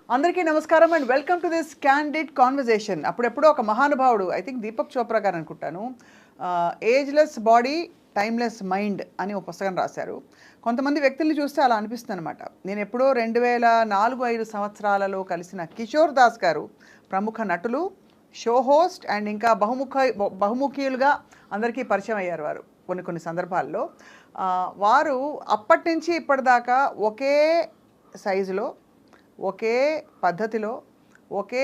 అందరికీ నమస్కారం and welcome to this candid conversation. అప్పుడెప్పుడో ఒక మహానుభావుడు, ఐ థింక్ దీపక్ చోప్రా గారు అనుకుంటాను, ఏజ్లెస్ బాడీ టైమ్లెస్ మైండ్ అని ఒక పుస్తకం రాశారు. కొంతమంది వ్యక్తుల్ని చూస్తే అలా అనిపిస్తుంది అనమాట. నేను ఎప్పుడో 2004-05 సంవత్సరాలలో కలిసిన కిషోర్ దాస్ గారు, ప్రముఖ నటులు, షో హోస్ట్ అండ్ ఇంకా బహుముఖీయులుగా అందరికీ పరిచయం అయ్యారు వారు కొన్ని సందర్భాల్లో. వారు అప్పటి నుంచి ఇప్పటిదాకా ఒకే సైజులో, ఒకే పద్ధతిలో, ఒకే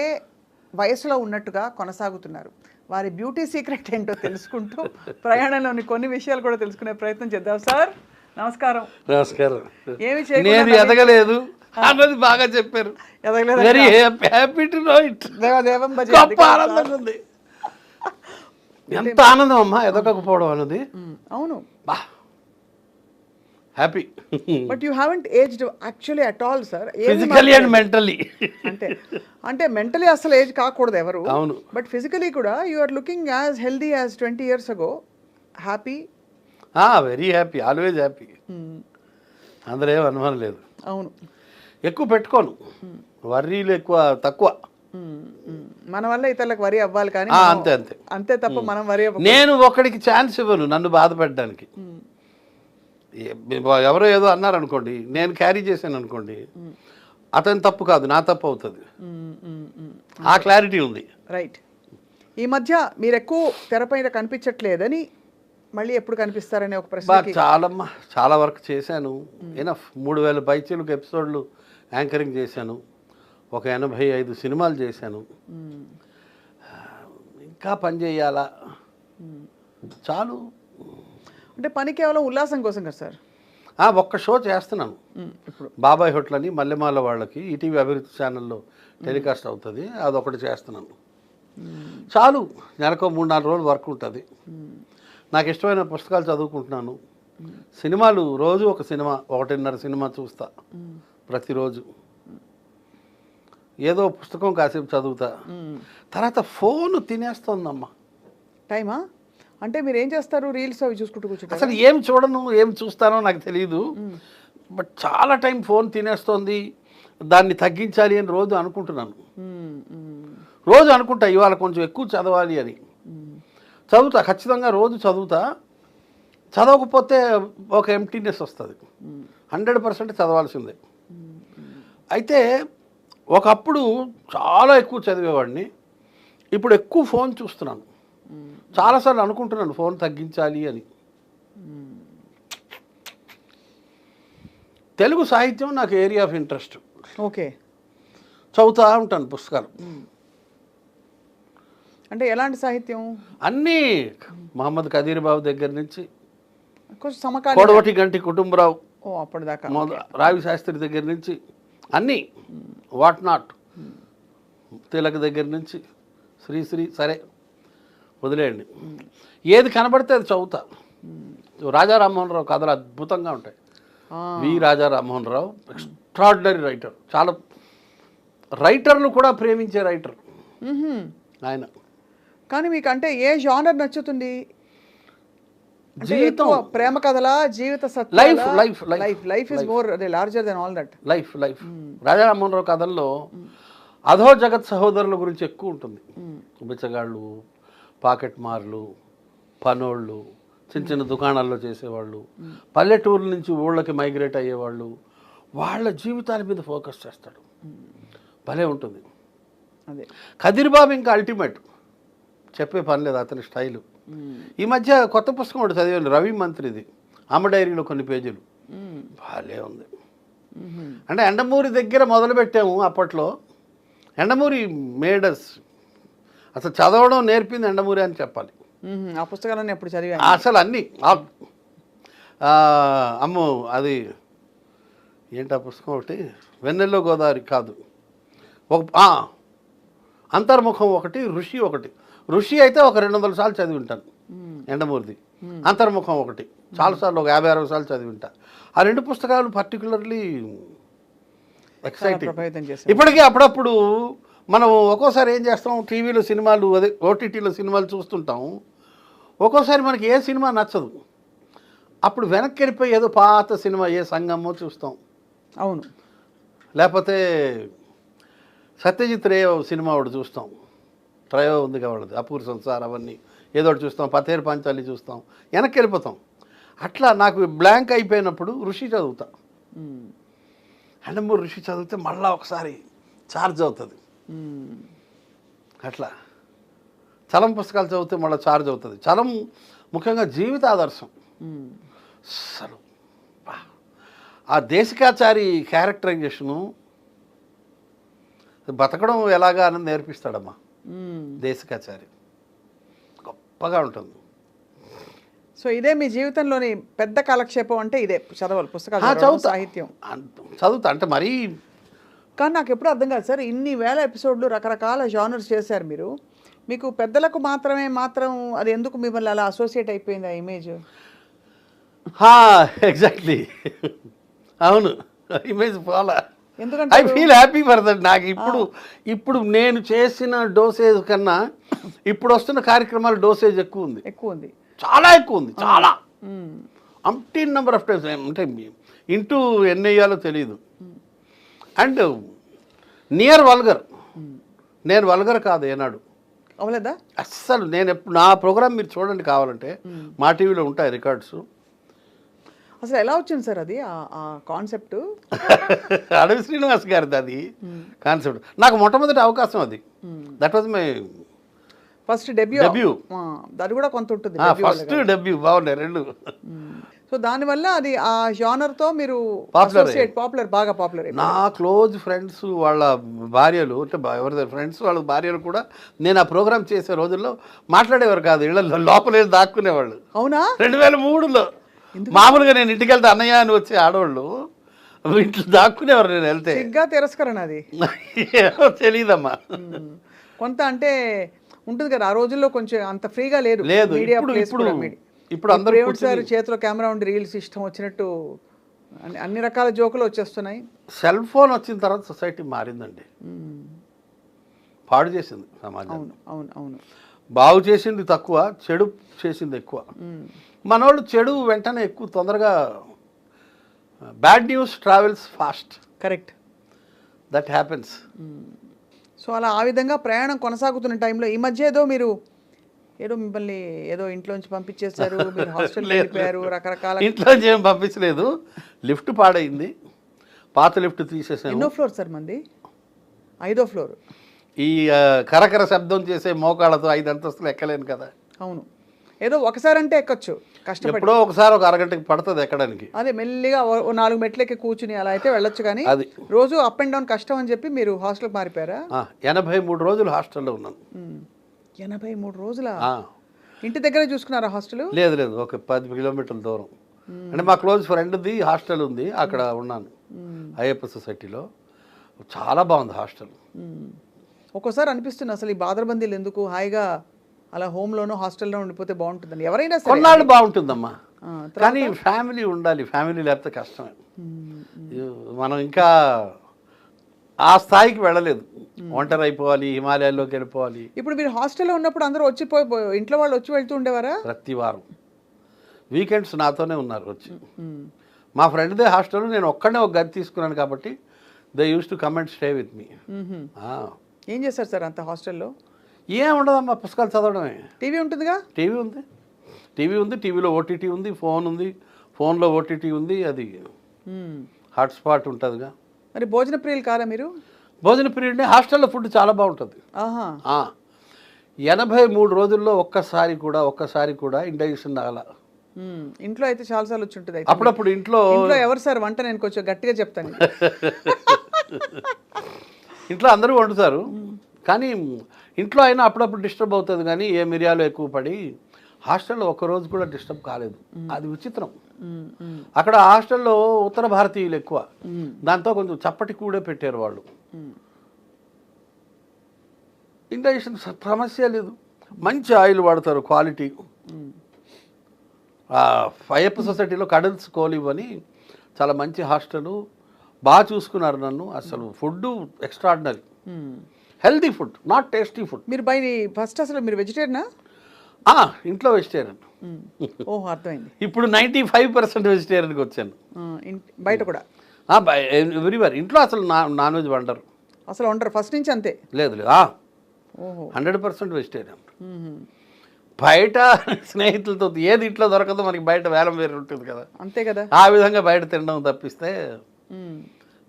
వయసులో ఉన్నట్టుగా కొనసాగుతున్నారు. వారి బ్యూటీ సీక్రెట్ ఏంటో తెలుసుకుంటూ ప్రయాణంలోని కొన్ని విషయాలు కూడా తెలుసుకునే ప్రయత్నం చేద్దాం. సార్ నమస్కారం. నమస్కారం. ఏమి నేను ఎదగలేదు అన్నది బాగా చెప్పారు. Very happy to know it. దేవదేవం భజ. గొప్ప ఆనందంగా ఉంది. ఎంత ఆనందం అమ్మా ఎదగకపోవడం అన్నది. అవును, బా happy. But you haven't aged actually at all sir. Physically and mentally. అంటే మెంటలీ అసలు ఏజ్ కాకూడదు ఎవరు. అవును. బట్ ఫిజికలీ కూడా you are looking as healthy as 20 years ago. Happy. Very happy, always happy. అందరూ ఏం అనుమానం లేదు. అవును. ఎక్కువ పెట్టుకోను, వర్రీలు ఎక్కువ తక్కువ. మన వల్ల ఇతరులకు వరి అవ్వాలి కానీ అంతే అంతే అంతే తప్ప మనం వరి అవ్వ. నేను ఒకడికి ఛాన్స్ ఇవ్వను నన్ను బాధ పెట్టడానికి. ఎవరో ఏదో అన్నారనుకోండి, నేను క్యారీ చేశాను అనుకోండి, అతని తప్పు కాదు, నా తప్పు అవుతుంది. ఆ క్లారిటీ ఉంది. రైట్. ఈ మధ్య మీరు ఎక్కువ తెరపైన కనిపించట్లేదని, మళ్ళీ ఎప్పుడు కనిపిస్తారనే ఒక ప్రశ్న. చాలా వర్క్ చేశాను. ఎనఫ్ 3000 పైచీలకు ఎపిసోడ్లు యాంకరింగ్ చేశాను. ఒక 85 సినిమాలు చేశాను. ఇంకా పని చేయాలా? చాలు. అంటే పని కేవలం ఉల్లాసం కోసం కదా సార్? ఒక్క షో చేస్తున్నాను ఇప్పుడు, బాబాయ్ హోటల్ అని మల్లెమాల వాళ్ళకి ఈటీవీ అభివృద్ధి ఛానల్లో టెలికాస్ట్ అవుతుంది. అదొకటి చేస్తున్నాను. చాలు. నెలకు 3-4 రోజులు వర్క్ ఉంటుంది. నాకు ఇష్టమైన పుస్తకాలు చదువుకుంటున్నాను. సినిమాలు రోజు ఒక సినిమా, 1.5 సినిమా చూస్తా ప్రతిరోజు. ఏదో పుస్తకం కాసేపు చదువుతా. తర్వాత ఫోన్ తినేస్తుందమ్మా టైమా. అంటే మీరు ఏం చేస్తారు? రీల్స్ అవి చూసుకుంటూ కూర్చుంటారు? అసలు ఏం చూడను, ఏం చూస్తానో నాకు తెలియదు. బట్ చాలా టైం ఫోన్ తినేస్తోంది. దాన్ని తగ్గించాలి అని రోజు అనుకుంటున్నాను. రోజు అనుకుంటా ఇవాళ కొంచెం ఎక్కువ చదవాలి అని. చదువుతా, ఖచ్చితంగా రోజు చదువుతా. చదవకపోతే ఒక ఎంప్టీనెస్ వస్తుంది. 100% చదవాల్సిందే. అయితే ఒకప్పుడు చాలా ఎక్కువ చదివేవాడిని, ఇప్పుడు ఎక్కువ ఫోన్ చూస్తున్నాను. చాలాసార్లు అనుకుంటున్నాను ఫోన్ తగ్గించాలి అని. తెలుగు సాహిత్యం నాకు ఏరియా ఆఫ్ ఇంట్రెస్ట్. ఓకే. చదువుతూ ఉంటాను పుస్తకాలు. అంటే ఎలాంటి సాహిత్యం? అన్నీ. మహమ్మద్ కదీర్ బాబు దగ్గర నుంచి సమకాలీన, కొడవటి గంటి కుటుంబరావు, అప్పటిదాకా రావి శాస్త్రి దగ్గర నుంచి అన్నీ, వాట్ నాట్, తిలక్ దగ్గర నుంచి శ్రీశ్రీ. సరే వదిలేయండి. ఏది కనబడితే అది చదువుతా. రాజా రామ్మోహన్ రావు కథలు అద్భుతంగా ఉంటాయి. రాజా రామ్మోహన్ రావు ఎక్స్ట్రాడినరీ రైటర్. చాలా రైటర్లు కూడా ప్రేమించే రైటర్ ఆయన. కానీ మీకు అంటే ఏ జానర్ నచ్చుతుంది? జీవితం, ప్రేమ కథలా, జీవిత సత్యం? Life life life life is more larger than all that. Life life. Raja Rammohan Rao కథల్లో అధో జగత్ సహోదరుల గురించి ఎక్కువ ఉంటుంది. బిచ్చగాళ్ళు, పాకెట్ మార్లు, పనోళ్ళు, చిన్న చిన్న దుకాణాల్లో చేసేవాళ్ళు, పల్లెటూరు నుంచి ఊళ్ళకి మైగ్రేట్ అయ్యేవాళ్ళు, వాళ్ళ జీవితాల మీద ఫోకస్ చేస్తాడు. భలే ఉంటుంది. అదే కదీర్ బాబు ఇంకా అల్టిమేట్, చెప్పే పని లేదు అతని స్టైలు. ఈ మధ్య కొత్త పుస్తకం ఒకటి చదివాను, రవి మంత్రిది, అమ్మ డైరీలో కొన్ని పేజీలు. భలే ఉంది. అంటే ఎండమూరి దగ్గర మొదలుపెట్టాము అప్పట్లో. ఎండమూరి మేడస్, అసలు చదవడం నేర్పింది ఎండమూరి అని చెప్పాలి. ఆ పుస్తకాలన్నీ ఎప్పుడు చదివా అసలు అన్నీ. అమ్మో అది ఏంటి ఆ పుస్తకం ఒకటి, వెన్నెల్లో గోదావరి కాదు, ఒక అంతర్ముఖం ఒకటి, ఋషి ఒకటి. ఋషి అయితే ఒక 200 సార్లు చదివి ఉంటాను ఎండమూరిది. అంతర్ముఖం ఒకటి చాలాసార్లు, ఒక 50-60 సార్లు చదివి ఉంటా. ఆ 2 పుస్తకాలు పర్టికులర్లీ ఎక్సైటింగ్. ఇప్పటికీ అప్పుడప్పుడు మనం ఒక్కోసారి ఏం చేస్తాం, టీవీలో సినిమాలు, అదే ఓటీటీలో సినిమాలు చూస్తుంటాం. ఒక్కోసారి మనకి ఏ సినిమా నచ్చదు, అప్పుడు వెనక్కి వెళ్ళిపోయి ఏదో పాత సినిమా, ఏ సంగమో చూస్తాం. అవును. లేకపోతే సత్యజిత్ రే సినిమా ఒకటి చూస్తాం, ట్రయో ఉంది కావాలది, అపూర్ సంసార్ అవన్నీ ఏదో ఒకటి చూస్తాం, పతేరు పాంచాలి చూస్తాం, వెనక్కి వెళ్ళిపోతాం. అట్లా నాకు బ్లాంక్ అయిపోయినప్పుడు ఋషి చదువుతా. యండమూరి ఋషి చదివితే మళ్ళీ ఒకసారి ఛార్జ్ అవుతుంది. అట్లా చలం పుస్తకాలు చదివితే మళ్ళీ ఛార్జ్ అవుతుంది. చలం ముఖ్యంగా జీవిత ఆదర్శం. అసలు ఆ దేశికాచారి క్యారెక్టరైజేషను బతకడం ఎలాగా అని నేర్పిస్తాడమ్మా దేశికాచారి. గొప్పగా ఉంటుంది. సో ఇదే మీ జీవితంలోని పెద్ద కాలక్షేపం అంటే ఇదే చదవాలి, పుస్తకాలు చదవడం, చదువుతా, సాహిత్యం చదువుతా. అంటే మరీ కానీ నాకు ఎప్పుడు అర్థం కాదు సార్, ఇన్ని వేల ఎపిసోడ్లు రకరకాల జానర్స్ చేశారు మీరు, మీకు పెద్దలకు మాత్రం అది ఎందుకు మిమ్మల్ని అలా అసోసియేట్ అయిపోయింది ఆ ఇమేజ్? ఎగ్జాక్ట్లీ అవును, ఇమేజ్ ఫాలో. ఎందుకంటే I feel happy for that. నాకు ఇప్పుడు నేను చేసిన డోసేజ్ కన్నా ఇప్పుడు వస్తున్న కార్యక్రమాల డోసేజ్ ఎక్కువ ఉంది, చాలా ఎక్కువ ఉంది, చాలా అంటీన్ నెంబర్ ఆఫ్ టైమ్స్. అంటే ఇంటూ ఎన్ని వేయాలో తెలియదు. అండ్ నియర్ వల్గర్, నేను వల్గర్ కాదు ఏనాడు అవలేదా అస్సలు. నేను ఎప్పుడు నా ప్రోగ్రామ్ మీరు చూడండి కావాలంటే, మా టీవీలో ఉంటాయి రికార్డ్స్. అసలు ఎలా వచ్చింది సార్ అది ఆ కాన్సెప్ట్? అడవి శ్రీనివాస్ గారిది అది కాన్సెప్ట్. నాకు మొట్టమొదటి అవకాశం అది. That was my first debut. అది కూడా కొంత ఉంటుంది, ఫస్ట్ డెబ్యూ. బాగున్నాయి రెండు. సో దానివల్ల అది ఆ జానర్ తో మీరు బాగా పాపులర్. నా క్లోజ్ ఫ్రెండ్స్ వాళ్ళ భార్యలు, అంటే ఎవరి ఫ్రెండ్స్ వాళ్ళ భార్యలు కూడా నేను ఆ ప్రోగ్రామ్ చేసే రోజుల్లో మాట్లాడేవారు కాదు, ఇళ్ళ లోపలే దాక్కునేవాళ్ళు. అవునా? 2003లో మామూలుగా నేను ఇంటికి వెళ్తే అన్నయ్య అని వచ్చే ఆడవాళ్ళు ఇంట్లో దాక్కునేవారు. నేను వెళ్తే తిరస్కరణ అది తెలియదమ్మా. కొంత అంటే ఉంటుంది కదా ఆ రోజుల్లో, కొంచెం అంత ఫ్రీగా లేదు. ఇప్పుడు అందరూ సార్ చేతిలో కెమెరా ఉండి రీల్స్ ఇష్టం వచ్చినట్టు అన్ని రకాల జోకులు వచ్చేస్తున్నాయి. సెల్ ఫోన్ వచ్చిన తర్వాత సొసైటీ మారిందండి, పాడు చేసింది సమాజం. అవును. బాగు చేసింది తక్కువ, చెడు చేసింది ఎక్కువ. మనోళ్ళు చెడు వెంటనే ఎక్కువ తొందరగా, bad news travels fast. Correct, that happens. So అలా ఆ విధంగా ప్రయాణం కొనసాగుతున్న టైంలో ఈ మధ్య ఏదో మిమ్మల్ని ఇంట్లోంచి పంపించేశారు, మీరు హాస్టల్కి వెళ్ళిపోయారు, రకరకాల. ఇంట్లోంచి ఏం పంపించలేదు, లిఫ్ట్ పాడైంది, పాత లిఫ్ట్ తీసేసాను. ఎన్నో ఫ్లోర్ సార్ మంది? 5వ ఫ్లోర్. ఈ కరకర శబ్దం చేసే మోకాళ్ళతో 5 అంతస్తులు ఎక్కలేను కదా. అవును, ఏదో ఒకసారి అంటే ఎక్కొచ్చు, కష్టపడి. ఎప్పుడో ఒకసారి ఒక అరగంటకి పడుతుంది ఎక్కడానికి. అదే మెల్లిగా 4 మెట్లకి కూర్చుని అలా అయితే వెళ్ళొచ్చు, కానీ అది రోజు అప్ అండ్ డౌన్ కష్టం అని చెప్పి మీరు హాస్టల్కి మారిపోయారా? 83 రోజులు హాస్టల్లో ఉన్నాను. 83 రోజుల? ఇంటి దగ్గర చూసుకున్నారా హాస్టల్? లేదు, ఒక 10 కిలోమీటర్ల దూరం. అంటే మా క్లోజ్ ఫ్రెండ్ది హాస్టల్ ఉంది, అక్కడ ఉన్నాను అయ్యప్ప సొసైటీలో. చాలా బాగుంది హాస్టల్. ఒక్కోసారి అనిపిస్తుంది అసలు ఈ బాదరబందీలు ఎందుకు, హాయిగా అలా హోమ్లోనో హాస్టల్లో ఉండిపోతే బాగుంటుందని. ఎవరైనా కొన్నాళ్ళు బాగుంటుందమ్మా, కానీ ఫ్యామిలీ ఉండాలి. ఫ్యామిలీ లేకపోతే కష్టమే. మనం ఇంకా ఆ స్థాయికి వెళ్ళలేదు, ఒంటరి అయిపోవాలి, హిమాలయాల్లోకి వెళ్ళిపోవాలి. ఇప్పుడు మీరు హాస్టల్లో ఉన్నప్పుడు అందరూ ఇంట్లో వాళ్ళు వచ్చి వెళ్తూ ఉండేవారా? ప్రతి వారం వీకెండ్స్ నాతోనే ఉన్నారు వచ్చి. మా ఫ్రెండ్దే హాస్టల్, నేను ఒక్కడనే ఒక గది తీసుకున్నాను కాబట్టి they used to come and stay with me. ఏం చేస్తారు సార్ అంత హాస్టల్లో? ఏం ఉండదమ్మా, పుస్తకాలు చదవడమే. టీవీ ఉంటుందిగా? టీవీ ఉంది, టీవీలో ఓటీటీ ఉంది, ఫోన్ ఉంది, ఫోన్లో ఓటీటీ ఉంది, అది హాట్స్పాట్ ఉంటుందిగా. మరి భోజన ప్రియులు కాదా మీరు? భోజన ప్రియుడిని. హాస్టల్లో ఫుడ్ చాలా బాగుంటుంది. 83 రోజుల్లో ఒక్కసారి కూడా ఇండైజెషన్ రాల. ఇంట్లో అయితే చాలాసార్లు వచ్చి ఉంటుంది. అప్పుడప్పుడు ఇంట్లో ఎవరు సార్ వంట? నేను కొంచెం గట్టిగా చెప్తాను. ఇంట్లో అందరూ వండుతారు, కానీ ఇంట్లో అయినా అప్పుడప్పుడు డిస్టర్బ్ అవుతుంది. కానీ ఏ మిరియాలు ఎక్కువ పడి హాస్టల్లో ఒక్కరోజు కూడా డిస్టర్బ్ కాలేదు. అది విచిత్రం. అక్కడ హాస్టల్లో ఉత్తర భారతీయులు ఎక్కువ, దాంతో కొంచెం చప్పటి కూడే పెట్టారు వాళ్ళు. ఇండైజెషన్ సమస్య లేదు, మంచి ఆయిల్ వాడతారు, క్వాలిటీ. అయ్యప్ప సొసైటీలో కడల్స్ కోలివ్ అని చాలా మంచి హాస్టల్, బాగా చూసుకున్నారు నన్ను. అసలు food extraordinary, healthy food, not tasty food. మీరు ఫస్ట్ అసలు మీరు వెజిటేరియనా? ఇంట్లో వెజిటేరియన్. ఓహో, అర్థమైంది. ఇప్పుడు 95% వెజిటేరియన్కి వచ్చాను. బయట కూడా? ఎవ్రీవేర్. ఇంట్లో అసలు నాన్ వెజ్ వండరు. అసలు ఉండరు ఫస్ట్ నుంచి అంతే. లేదు లేదు ఓహో. 100% వెజిటేరియన్. మ్మ్. బయట స్నేహితులతో ఏది ఇంట్లో దొరకదో మనకి బయట వేలం వేరు ఉంటుంది కదా, అంతే కదా. ఆ విధంగా బయట తినడం తప్పిస్తే. మ్మ్.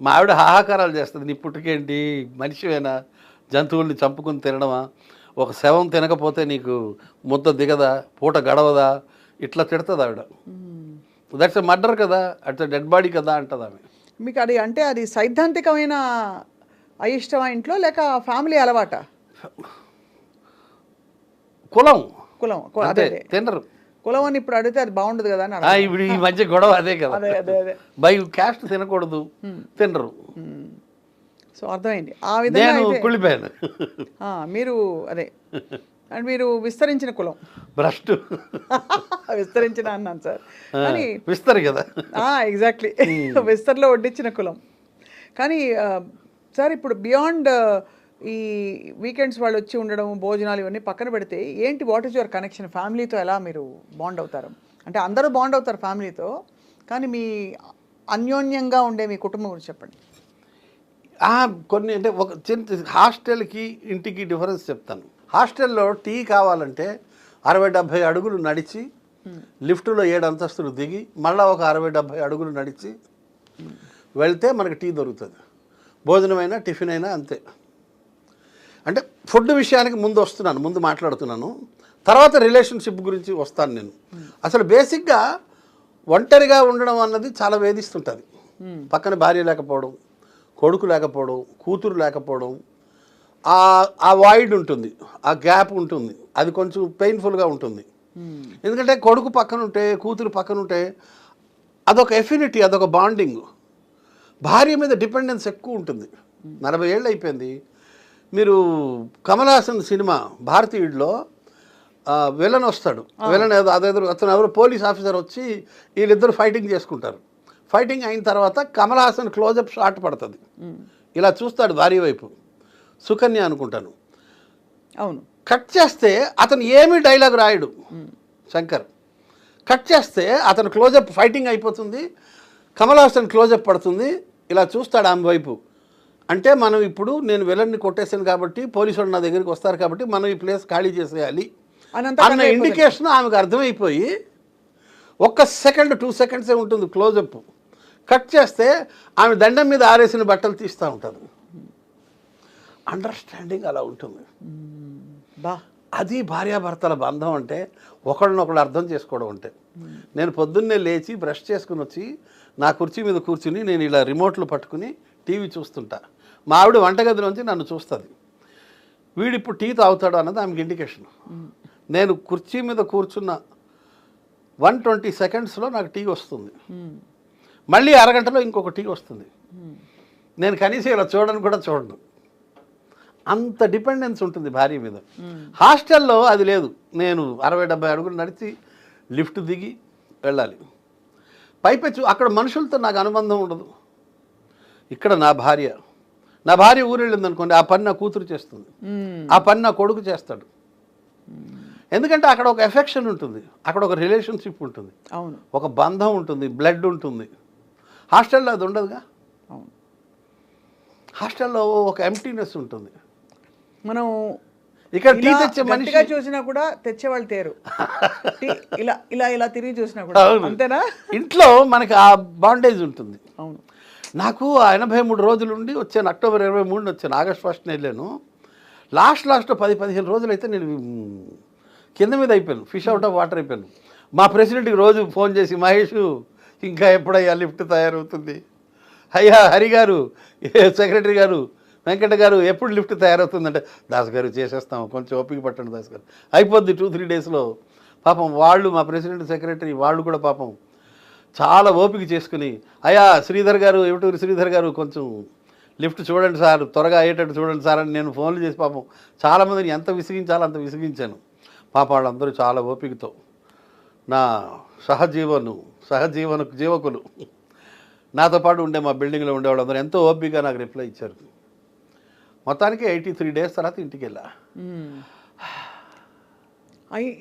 మా ఆవిడ హాహాకారాలు చేస్తుంది, నీ పుట్టుకేంటి, మనిషివేనా, జంతువుల్ని చంపుకుని తినడమా, ఒక శవం తినకపోతే నీకు ముద్ద దిగదా, పూట గడవదా, ఇట్లా తిడుతుంది ఆవిడ. మ్మ్. దట్స్ ఎ మర్డర్ కదా, అట్స్ డెడ్ బాడీ కదా అంటది ఆమె. మీకు అది అంటే అది సైద్ధాంతికమైన అయిష్టమా ఇంట్లో, లేక ఫ్యామిలీ అలవాట? కులం కులం అంతే, అదే తినరు. కులం అని ఇప్పుడు అడిగితే అది బాగుండదు కదా అని అడగ- ఇప్పుడు ఈ మధ్య గొడవ అదే కదా, అదే అదే అదే. బై క్యాస్ట్ తినకూడదు, తినరు. సో అర్థమైంది ఆ విధంగా నేను అయితే. కుళ్ళిపోయాను. మీరు అదే అండ్ మీరు విస్తరించిన కులం. భ్రష్టు విస్తరించిన అన్నాను సార్ కానీ విస్తరి కదా. ఎగ్జాక్ట్లీ విస్తర్లో వడ్డించిన కులం. కానీ సార్ ఇప్పుడు బియాండ్ ఈ వీకెండ్స్ వాళ్ళు వచ్చి ఉండడం, భోజనాలు ఇవన్నీ పక్కన పెడితే ఏంటి, వాట్ ఈస్ యువర్ కనెక్షన్ ఫ్యామిలీతో? ఎలా మీరు బాండ్ అవుతారు? అంటే అందరూ బాండ్ అవుతారు ఫ్యామిలీతో, కానీ మీ అన్యోన్యంగా ఉండే మీ కుటుంబం గురించి చెప్పండి. కొన్ని అంటే ఒక చిన్న హాస్టల్కి ఇంటికి డిఫరెన్స్ చెప్తాను. హాస్టల్లో టీ కావాలంటే 60-70 అడుగులు నడిచి లిఫ్టులో 7 అంతస్తులు దిగి మళ్ళీ ఒక 60-70 అడుగులు నడిచి వెళ్తే మనకి టీ దొరుకుతుంది. భోజనమైనా టిఫిన్ అయినా అంతే. అంటే ఫుడ్ విషయానికి ముందు మాట్లాడుతున్నాను, తర్వాత రిలేషన్షిప్ గురించి వస్తాను నేను. అసలు బేసిక్గా ఒంటరిగా ఉండడం అన్నది చాలా వేధిస్తుంటుంది. పక్కన భార్య లేకపోవడం, కొడుకు లేకపోవడం, కూతురు లేకపోవడం, ఆ వాయిడ్ ఉంటుంది, ఆ గ్యాప్ ఉంటుంది, అది కొంచెం పెయిన్ఫుల్గా ఉంటుంది. ఎందుకంటే కొడుకు పక్కన ఉంటే, కూతురు పక్కన ఉంటే అదొక ఎఫినిటీ, అదొక బాండింగ్. భార్య మీద డిపెండెన్స్ ఎక్కువ ఉంటుంది. 40 ఏళ్ళు అయిపోయింది. మీరు కమల్ హాసన్ సినిమా భారతీయుడిలో విలన్ వస్తాడు, విలన్ అతను ఎవరు పోలీస్ ఆఫీసర్ వచ్చి వీళ్ళిద్దరు ఫైటింగ్ చేసుకుంటారు. ఫైటింగ్ అయిన తర్వాత కమల్ హాసన్ క్లోజప్ షాట్ పడుతుంది, ఇలా చూస్తాడు భార్య వైపు, సుకన్య అనుకుంటాను. అవును. కట్ చేస్తే అతను ఏమీ డైలాగ్ రాయడు శంకర్. కట్ చేస్తే అతను క్లోజప్, ఫైటింగ్ అయిపోతుంది, కమల్ హాసన్ క్లోజప్ పడుతుంది, ఇలా చూస్తాడు ఆమె వైపు. అంటే మనం ఇప్పుడు నేను విలన్ని కొట్టేసాను కాబట్టి పోలీసు వాళ్ళు నా దగ్గరికి వస్తారు కాబట్టి మనం ఈ ప్లేస్ ఖాళీ చేసేయాలి అన్న ఇండికేషన్ ఆమెకు అర్థమైపోయి 1 సెకండ్ 2 సెకండ్సే ఉంటుంది క్లోజప్. కట్ చేస్తే ఆమె దండం మీద ఆరేసిన బట్టలు తీస్తూ ఉంటుంది. అండర్స్టాండింగ్ అలా ఉంటుంది. అది భార్యాభర్తల బంధం అంటే, ఒకళ్ళనొకళ్ళు అర్థం చేసుకోవడం అంటే. నేను పొద్దున్నే లేచి బ్రష్ చేసుకుని వచ్చి నా కుర్చీ మీద కూర్చుని నేను ఇలా రిమోట్లు పట్టుకుని టీవీ చూస్తుంటా. మా ఆవిడ వంటగదిలోంచి నన్ను చూస్తుంది, వీడిప్పుడు టీ తాగుతాడు అన్నది ఆమెకి ఇండికేషన్. నేను కుర్చీ మీద కూర్చున్న 120 సెకండ్స్లో నాకు టీ వస్తుంది, మళ్ళీ అరగంటలో ఇంకొక టీ వస్తుంది. నేను కనీసం ఇలా చూడను. అంత డిపెండెన్స్ ఉంటుంది భార్య మీద. హాస్టల్లో అది లేదు. నేను 60-70 అడుగులు నడిచి లిఫ్ట్ దిగి వెళ్ళాలి. పైపెచ్చు అక్కడ మనుషులతో నాకు అనుబంధం ఉండదు. ఇక్కడ నా భార్య ఊరు వెళ్ళింది అనుకోండి, ఆ పని నా కూతురు చేస్తుంది, ఆ పని నా కొడుకు చేస్తాడు. ఎందుకంటే అక్కడ ఒక ఎఫెక్షన్ ఉంటుంది, అక్కడ ఒక రిలేషన్షిప్ ఉంటుంది, అవును, ఒక బంధం ఉంటుంది, బ్లడ్ ఉంటుంది. హాస్టల్లో అది ఉండదుగా. అవును. హాస్టల్లో ఒక ఎంప్టీనెస్ ఉంటుంది. మనం ఇక్కడ టీ తెచ్చే మనిషిగా చూసినా కూడా తెచ్చేవాళ్ళు తేరు, ఇలా ఇలా ఇలా తిరిగి చూసినా కూడా అంతేనా. ఇంట్లో మనకి ఆ బాండేజ్ ఉంటుంది. అవును. నాకు 83 రోజులు ఉండి వచ్చాను, అక్టోబర్ 23 వచ్చాను, ఆగస్ట్ 1 వెళ్ళాను. లాస్ట్ 10-15 రోజులు అయితే నేను కింద మీద అయిపోయాను, ఫిష్ అవుట్ ఆఫ్ వాటర్ అయిపోయాను. మా ప్రెసిడెంట్కి రోజు ఫోన్ చేసి, మహేష్ ఇంకా ఎప్పుడయ్యా లిఫ్ట్ తయారవుతుంది, అయ్యా హరి గారు, సెక్రటరీ గారు, వెంకట గారు ఎప్పుడు లిఫ్ట్ తయారవుతుందంటే, దాస్ గారు చేసేస్తాం, కొంచెం ఓపిక పట్టండి దాస్ గారు, అయిపోద్ది 2-3 డేస్లో. పాపం వాళ్ళు, మా ప్రెసిడెంట్ సెక్రటరీ వాళ్ళు కూడా పాపం చాలా ఓపిక చేసుకుని, అయ్యా శ్రీధర్ గారు, ఎవటూరి శ్రీధర్ గారు కొంచెం లిఫ్ట్ చూడండి సార్, త్వరగా అయ్యేటట్టు చూడండి సార్ అని నేను ఫోన్లు చేసి పాపం చాలామందిని ఎంత విసిగించాలో అంత విసిగించాను. పాప వాళ్ళందరూ చాలా ఓపికతో, నా జీవకులు నాతో పాటు ఉండే మా బిల్డింగ్లో ఉండే వాళ్ళందరూ ఎంతో ఓపికగా నాకు రిప్లై ఇచ్చారు. మొత్తానికి 83 డేస్ తర్వాత ఇంటికి వెళ్ళా.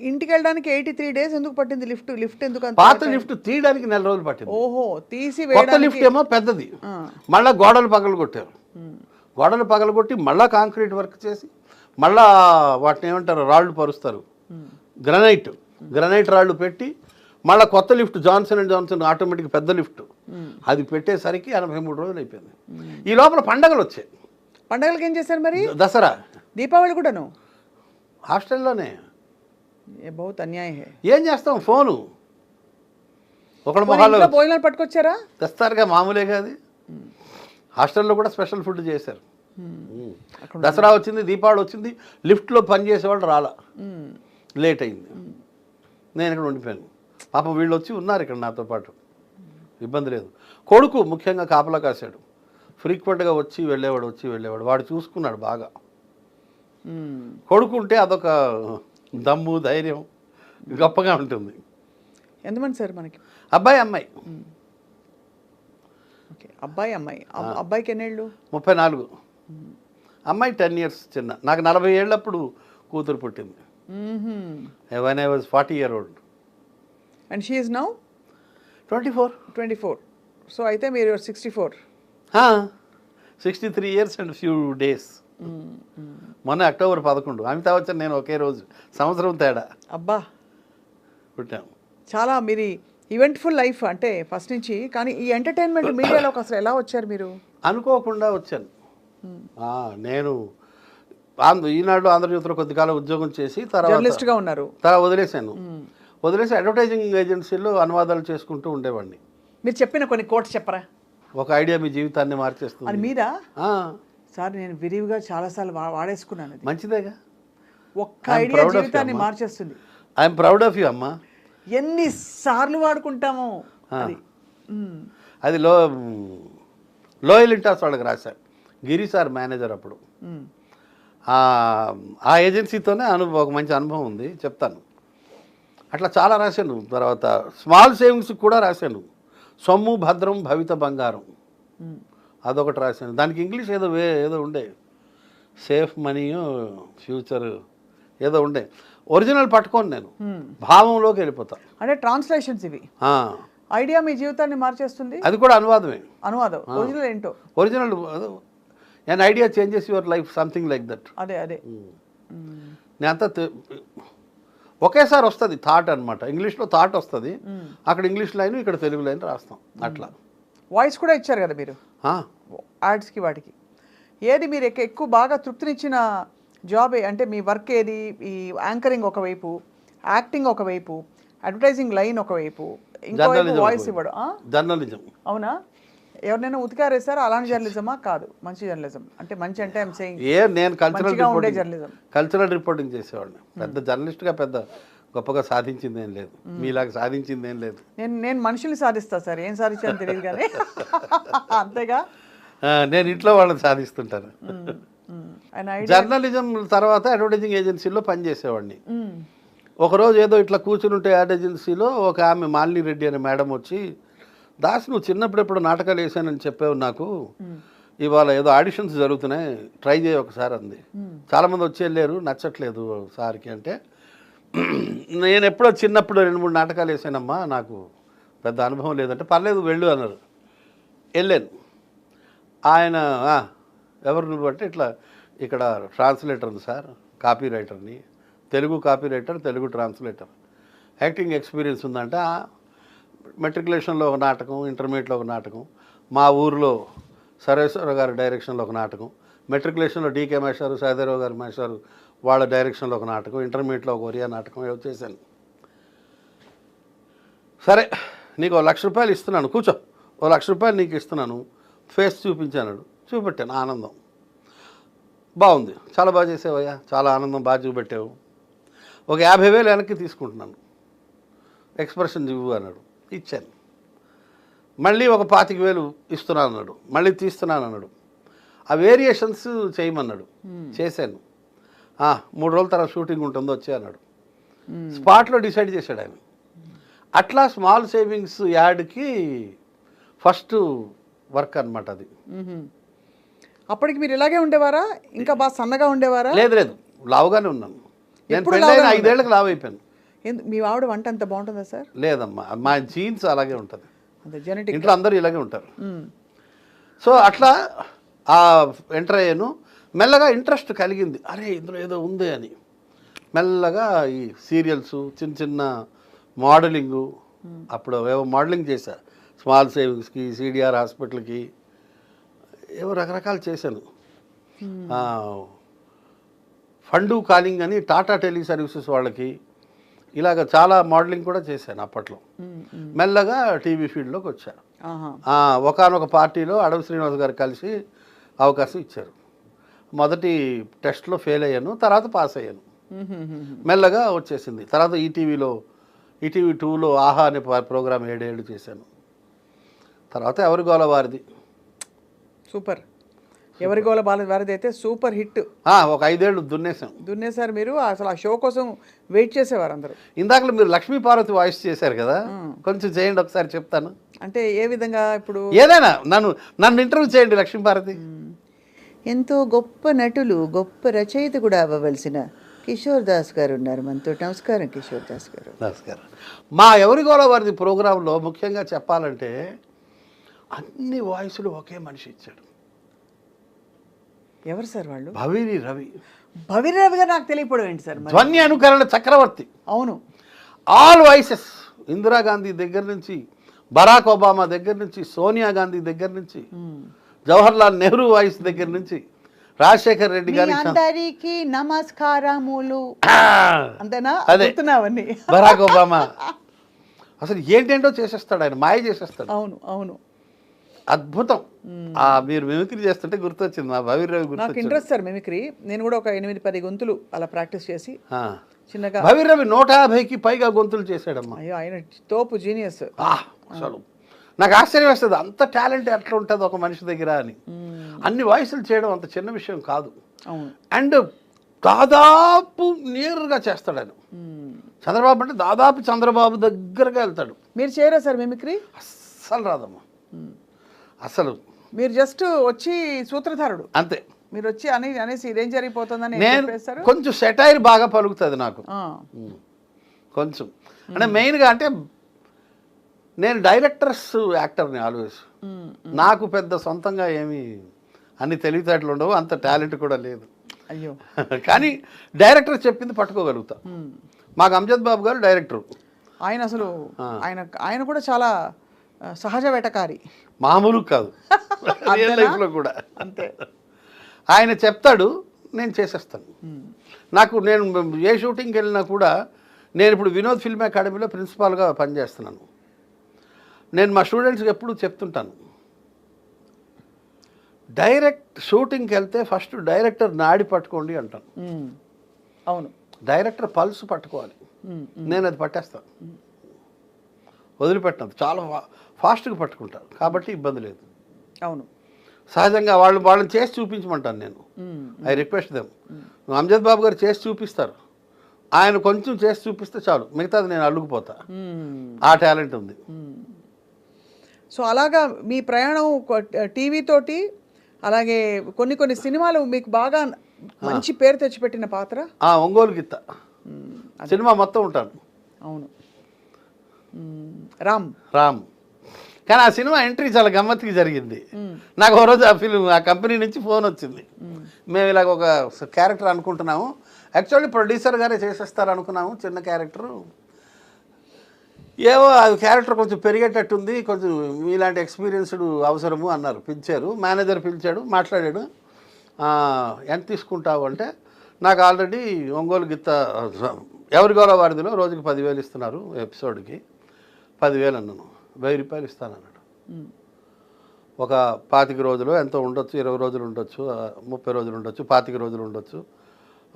ఇంటికి వెళ్ళడానికి 83 డేస్ ఎందుకు పట్టింది? లిఫ్ట్ ఎందుకు? పాత లిఫ్ట్ తీయడానికి 4 రోజులు పట్టింది. ఓహో, తీసి కొత్త లిఫ్ట్ ఏమో పెద్దది, మళ్ళీ గోడలు పగలు కొట్టారు. గోడలు పగలగొట్టి మళ్ళీ కాంక్రీట్ వర్క్ చేసి మళ్ళా వాటిని ఏమంటారు రాళ్ళు పరుస్తారు, గ్రనైట్ రాళ్ళు పెట్టి మళ్ళీ కొత్త lift Johnson and Johnson automatic పెద్ద లిఫ్ట్ అది పెట్టేసరికి 83 రోజులు అయిపోయింది. ఈ లోపల పండగలు వచ్చాయి. పండగలకి ఏం చేశారు మరి? దసరా, దీపావళి కూడాను హాస్టల్లోనే. బహుత్ అన్యాయం హే. ఏం చేస్తాం, ఫోను ఒకళ్ళ పోనీ మొహాలు ఇంట్లో భోజనాలు పట్టుకొచ్చారా? తెస్తారుగా, మామూలే కాదు. హాస్టల్లో కూడా స్పెషల్ ఫుడ్ చేశారు. దసరా వచ్చింది, దీపావళి వచ్చింది, లిఫ్ట్లో పనిచేసేవాళ్ళు రాలా, లేట్ అయింది. నేను ఇక్కడ ఉండిపోయాను. పాపం వీళ్ళు వచ్చి ఉన్నారు ఇక్కడ నాతో పాటు, ఇబ్బంది లేదు. కొడుకు ముఖ్యంగా కాపలా కాశాడు, ఫ్రీక్వెంట్గా వచ్చి వెళ్ళేవాడు. వాడు చూసుకున్నాడు బాగా. కొడుకు ఉంటే అదొక దమ్ము, ధైర్యం గొప్పగా ఉంటుంది. ఎంతమంది సార్ మనకి? అబ్బాయి అమ్మాయి. ఓకే, అబ్బాయి అమ్మాయి. అబ్బాయికి ఎన్నేళ్ళు? 34. అమ్మాయి 10 years చిన్న. నాకు 40 ఏళ్ళప్పుడు కూతురు పుట్టింది. when I was 40-year-old. And she is now 24. So అయితే మీరు 64. 63 years and few days. మొన్న అక్టోబర్ 11 అమితాబ్ బచ్చన్ నేను ఒకే రోజు, సంవత్సరం తేడా. అబ్బా, పుట్టాం. చాలా మీరు ఈవెంట్ఫుల్ లైఫ్ అంటే ఫస్ట్ నుంచి. కానీ ఈ ఎంటర్టైన్మెంట్ మీడియాలోకి అసలు ఎలా వచ్చారు మీరు? అనుకోకుండా వచ్చాను. నేను ఈనాడు ఆంధ్రజ్యోతిలో కొద్ది కాలం ఉద్యోగం చేసి జర్నలిస్ట్గా ఉన్నారు. తర్వాత వదిలేసి అడ్వర్టైజింగ్ ఏజెన్సీలో అనువాదాలు చేసుకుంటూ ఉండేవాడిని. మీరు చెప్పిన కొన్ని కోట్స్ చెప్పరా? ఒక ఐడియా మీ జీవితాన్ని మార్చేస్తుంది. అది మీద సార్ నేను విరివిగా చాలాసార్లు వాడేసుకున్నాను. మంచిదేగా, ఒక్క ఐడియా జీవితాన్ని మార్చేస్తుంది. ఐఎమ్ ప్రౌడ్ ఆఫ్ యూ అమ్మా. ఎన్నిసార్లు వాడుకుంటామో అది లోయల్ ఇంటాస్ వాళ్ళకి రాశారు. గిరి సార్ మేనేజర్ అప్పుడు. ఆ ఏజెన్సీతోనే ఒక మంచి అనుభవం ఉంది, చెప్తాను. అట్లా చాలా రాశాను. తర్వాత స్మాల్ సేవింగ్స్ కూడా రాశాను. సొమ్ము భద్రం భవిత బంగారం అదొకటి రాశాను. దానికి ఇంగ్లీష్ ఏదో ఉండే, సేఫ్ మనీ ఫ్యూచర్ ఏదో ఉండే. ఒరిజినల్ పట్టుకోను నేను, భావంలోకి వెళ్ళిపోతాను. అంటే ట్రాన్స్లేషన్స్ ఇవి. ఐడియా మీ జీవితాన్ని మార్చేస్తుంది. అది కూడా అనువాదమే. అనువాదం ఒరిజినల్ ఏంటో. Original an idea changes your life, something like that. అదే నేనంతా ఒకేసారి వస్తుంది థాట్ అనమాట. ఇంగ్లీష్లో థాట్ వస్తుంది, అక్కడ ఇంగ్లీష్ లైన్, ఇక్కడ తెలుగు లైన్ రాస్తాం. అట్లా వాయిస్ కూడా ఇచ్చారు కదా మీరు యాడ్స్కి, వాటికి. ఏది మీరు ఎక్కువ బాగా తృప్తినిచ్చిన జాబ్ అంటే మీ వర్క్ ఏది? ఈ యాంకరింగ్ ఒకవైపు, యాక్టింగ్ ఒకవైపు, అడ్వర్టైజింగ్ లైన్ ఒకవైపు, ఇంకోవైపు వాయిస్ ఇవ్వడం. జర్నలిజం. అవునా? ఎవరినైనా ఉతికారేసారా? అలాంటి జర్నలిజమా? కాదు, మంచి జర్నలిజం అంటే మంచి అంటే ఐఎమ్ సేయింగ్ నేను జర్నలిజం, కల్చరల్ రిపోర్టింగ్ చేసేవాడిని. పెద్ద జర్నలిస్ట్గా పెద్ద గొప్పగా సాధించింది ఏం లేదు, మీలాగా సాధించింది ఏం లేదు. నేను మనుషుల్ని సాధిస్తా సార్, ఏం సాధించాను తెలియదు కానీ అంతేగా. నేను ఇంట్లో వాళ్ళని సాధిస్తుంటాను. జర్నలిజం తర్వాత అడ్వర్టైజింగ్ ఏజెన్సీలో పనిచేసేవాడిని. ఒకరోజు ఏదో ఇట్లా కూర్చుని ఉంటే యాడ్ ఏజెన్సీలో ఒక ఆమె మాలిని రెడ్డి అనే మేడం వచ్చి, దాస్ నువ్వు చిన్నప్పుడు ఎప్పుడు నాటకాలు వేసానని చెప్పావు నాకు, ఇవాళ ఏదో ఆడిషన్స్ జరుగుతున్నాయి, ట్రై చేయి ఒకసారి అంది. చాలామంది వచ్చి వెళ్ళారు, నచ్చట్లేదు సార్కి అంటే, నేను ఎప్పుడో చిన్నప్పుడు 2-3 నాటకాలు వేసానమ్మా, నాకు పెద్ద అనుభవం లేదంటే, పర్లేదు వెళ్ళు అన్నారు. వెళ్ళాను. ఆయన ఎవరు నువ్వు అంటే, ఇట్లా ఇక్కడ ట్రాన్స్లేటర్ని సార్, కాపీ రైటర్ని, Telugu copywriter, Telugu translator, acting experience ఉందంటే, మెట్రికులేషన్లో ఒక నాటకం, ఇంటర్మీడియట్లో ఒక నాటకం, మా ఊరిలో సర్వేశ్వర గారి డైరెక్షన్లో ఒక నాటకం, మెట్రికులేషన్లో డీకే మేషారు, సహదేరావు గారి మేషారు వాళ్ళ డైరెక్షన్లో ఒక నాటకం, ఇంటర్మీడియట్లో ఒక ఒరియా నాటకం ఏదో చేశాను. సరే నీకు ₹1,00,000 ఇస్తున్నాను, కూర్చో, ₹1,00,000 నీకు ఇస్తున్నాను, ఫేస్ చూపించాను. చూపెట్టాను, ఆనందం. బాగుంది, చాలా బాగా చేసావయ్యా, చాలా ఆనందం, బాగా చూపెట్టావు, ఒక 50,000 వెనక్కి తీసుకుంటున్నాను, ఎక్స్ప్రెషన్ ఇవ్వు అన్నాడు. ఇచ్చాను. మళ్ళీ ఒక 25,000 ఇస్తున్నాను అన్నాడు, మళ్ళీ తీస్తున్నాను అన్నాడు. ఆ వేరియేషన్స్ చేయమన్నాడు, చేశాను. 3 రోజుల తర్వాత షూటింగ్ ఉంటుందో వచ్చే అన్నాడు. స్పాట్లో డిసైడ్ చేశాడు ఆయన. అట్లా స్మాల్ సేవింగ్స్ యాడ్కి ఫస్ట్ వర్క్ అనమాట అది. అప్పటికి మీరు ఇలాగే ఉండేవారా? ఇంకా బాగా సన్నగా ఉండేవారా? లేదు, లావుగానే ఉన్నాను. నేను పెళ్ళైన 5 ఏళ్ళకి లావు అయిపోయాను. మీ ఆవిడ వంట అంత బాగుంటుందా సార్? లేదమ్మా, మా జీన్స్ అలాగే ఉంటుంది, జెనెటిక్. ఇంట్లో అందరూ ఇలాగే ఉంటారు. సో అట్లా ఎంటర్ అయ్యాను. మెల్లగా ఇంట్రెస్ట్ కలిగింది, అరే ఇందులో ఏదో ఉంది అని. మెల్లగా ఈ సీరియల్స్, చిన్న చిన్న మోడలింగు, అప్పుడు ఏవో మోడలింగ్ చేశా, స్మాల్ సేవింగ్స్కి, సిడిఆర్ హాస్పిటల్కి, ఏవో రకరకాలు చేశాను. ఫండు కాలింగ్ అని టాటా టెలి సర్వీసెస్ వాళ్ళకి, ఇలాగ చాలా మోడలింగ్ కూడా చేశాను అప్పట్లో. మెల్లగా టీవీ ఫీల్డ్లోకి వచ్చాను. ఒకానొక పార్టీలో అడవి శ్రీనివాస్ గారు కలిసి అవకాశం ఇచ్చారు. మొదటి టెస్ట్లో ఫెయిల్ అయ్యాను, తర్వాత పాస్ అయ్యాను. మెల్లగా వచ్చేసింది. తర్వాత ఈటీవీ 2లో ఆహా అనే ప్రోగ్రామ్ 7 ఏళ్ళు చేశాను. తర్వాత ఎవరి గోల వారిది సూపర్. ఎవరి గోల వారిది అయితే సూపర్ హిట్. ఒక 5 ఏళ్ళు దున్నేశారు మీరు. అసలు ఆ షో కోసం వెయిట్ చేసేవారు అందరూ. ఇందాక మీరు లక్ష్మీ పార్వతి వాయిస్ చేశారు కదా, కొంచెం చేయండి ఒకసారి, చెప్తాను. అంటే ఏ విధంగా? ఇప్పుడు ఏదైనా నన్ను ఇంటర్వ్యూ చేయండి లక్ష్మీ పార్వతి. ఎంతో గొప్ప నటులు, గొప్ప రచయిత కూడా అవ్వవలసిన కిషోర్ దాస్ గారు ఉన్నారు మనతో. నమస్కారం కిషోర్ దాస్ గారు. నమస్కారం. మా ఎవరి గోల వారిది ప్రోగ్రాంలో ముఖ్యంగా చెప్పాలంటే అన్ని వాయిస్లు ఒకే మనిషి ఇచ్చాడు. ఎవరు సార్ వాళ్ళు? భవిరి రవి. భవిరి రవి గారు నాకు తెలియకపోవడం ఏంటి సార్? ధ్వని అనుకరణ చక్రవర్తి. అవును, ఆల్ వాయిసెస్, ఇందిరాగాంధీ దగ్గర నుంచి, బరాక్ ఒబామా దగ్గర నుంచి, సోనియా గాంధీ దగ్గర నుంచి, జవహర్లాల్ నెహ్రూ వాయిస్ దగ్గర నుంచి, రాజశేఖర్ రెడ్డి గారి అందరికీ నమస్కారములు, అంతేనా? అదే అవన్నీ బరాక్ ఒబామా. అసలు ఏంటేంటో చేసేస్తాడు ఆయన, మాయ చేసేస్తాడు. అవును అవును, అద్భుతం. మీరు మిమిక్రీ చేస్తుంటే గుర్తొచ్చింది మా భవిర్ రవి. నాకు ఇంట్రెస్ట్ సార్ మిమిక్రీ. నేను కూడా ఒక 8-10 గొంతులు అలా ప్రాక్టీస్ చేసి చిన్నగా. భవిర్ రవి 150కి పైగా గొంతులు చేశాడమ్మా. అయ్యో, ఆయన తోపు జీనియస్. అసలు నాకు ఆశ్చర్యం వేస్తుంది, అంత టాలెంట్ ఎట్లా ఉంటుంది ఒక మనిషి దగ్గర అని. అన్ని వాయిస్లు చేయడం అంత చిన్న విషయం కాదు. అండ్ దాదాపు నేరుగా చేస్తాడు ఆయన. చంద్రబాబు అంటే దాదాపు చంద్రబాబు దగ్గరగా వెళ్తాడు. మీరు చేయరా సార్ మిమిక్రీ? అస్సలు రాదమ్మా, అసలు. మీరు జస్ట్ వచ్చి సూత్రధారుడు అంతే. మీరు వచ్చి అనేసి ఇదేం జరిగిపోతుందని నేను కొంచెం సెటైర్ బాగా పలుకుతుంది నాకు, కొంచెం. అంటే మెయిన్గా అంటే నేను డైరెక్టర్స్ యాక్టర్ని ఆల్వేస్. నాకు పెద్ద సొంతంగా ఏమి అన్ని తెలివితేటలు ఉండవు, అంత టాలెంట్ కూడా లేదు. అయ్యో. కానీ డైరెక్టర్ చెప్పింది పట్టుకోగలుగుతా. మాకు అంజద్ బాబు గారు డైరెక్టరు. ఆయన అసలు ఆయన కూడా చాలా సహజ వేటకారి, మామూలు కాదు రియల్ లైఫ్లో కూడా అంతే. ఆయన చెప్తాడు, నేను చేసేస్తాను. నేను ఏ షూటింగ్కి వెళ్ళినా కూడా, నేను ఇప్పుడు వినోద్ ఫిల్మ్ అకాడమీలో ప్రిన్సిపాల్గా పనిచేస్తున్నాను. నేను మా స్టూడెంట్స్కి ఎప్పుడు చెప్తుంటాను, డైరెక్ట్ షూటింగ్కి వెళ్తే ఫస్ట్ డైరెక్టర్ నాడి పట్టుకోండి అంటాను. అవును, డైరెక్టర్ పల్స్ పట్టుకోవాలి. నేను అది పట్టేస్తాను, వదిలిపెట్టినది చాలా ఫాస్ట్గా పట్టుకుంటాను, కాబట్టి ఇబ్బంది లేదు. అవును, సహజంగా వాళ్ళని చేసి చూపించమంటాను నేను. I request them. Amjad Babu గారు చేసి చూపిస్తారు, ఆయన కొంచెం చేసి చూపిస్తే చాలు, మిగతాది నేను అల్లుకుపోతా. ఆ టాలెంట్ ఉంది. సో అలాగా మీ ప్రయాణం టీవీ తోటి, అలాగే కొన్ని సినిమాలు మీకు బాగా మంచి పేరు తెచ్చిపెట్టిన పాత్ర ఒంగోలు గిత్త సినిమా మొత్తం ఉంటాను. అవును, రామ్. కానీ ఆ సినిమా ఎంట్రీ చాలా గమ్మత్తుగా జరిగింది. నాకు ఓ రోజు ఆ కంపెనీ నుంచి ఫోన్ వచ్చింది, మేము ఇలాగ ఒక క్యారెక్టర్ అనుకుంటున్నాము, యాక్చువల్లీ ప్రొడ్యూసర్ గారే చేసేస్తారు అనుకున్నాము, చిన్న క్యారెక్టరు, ఏవో అది క్యారెక్టర్ కొంచెం పెరిగేటట్టుంది, కొంచెం మీలాంటి ఎక్స్పీరియన్స్డ్ అవసరము అన్నారు. పిలిచారు, మేనేజర్ పిలిచాడు, మాట్లాడాడు. ఎంత తీసుకుంటావు అంటే, నాకు ఆల్రెడీ ఒంగోలు గిత్త ఎవరి గోల వారిదిలో రోజుకి 10,000 ఇస్తున్నారు, ఎపిసోడ్కి 10,000 అన్నాను. 1000 రూపాయలు ఇస్తానన్నాడు. ఒక 25 రోజులు ఎంతో ఉండొచ్చు, 20 రోజులు ఉండొచ్చు, 30 రోజులు ఉండొచ్చు, 25 రోజులు ఉండొచ్చు,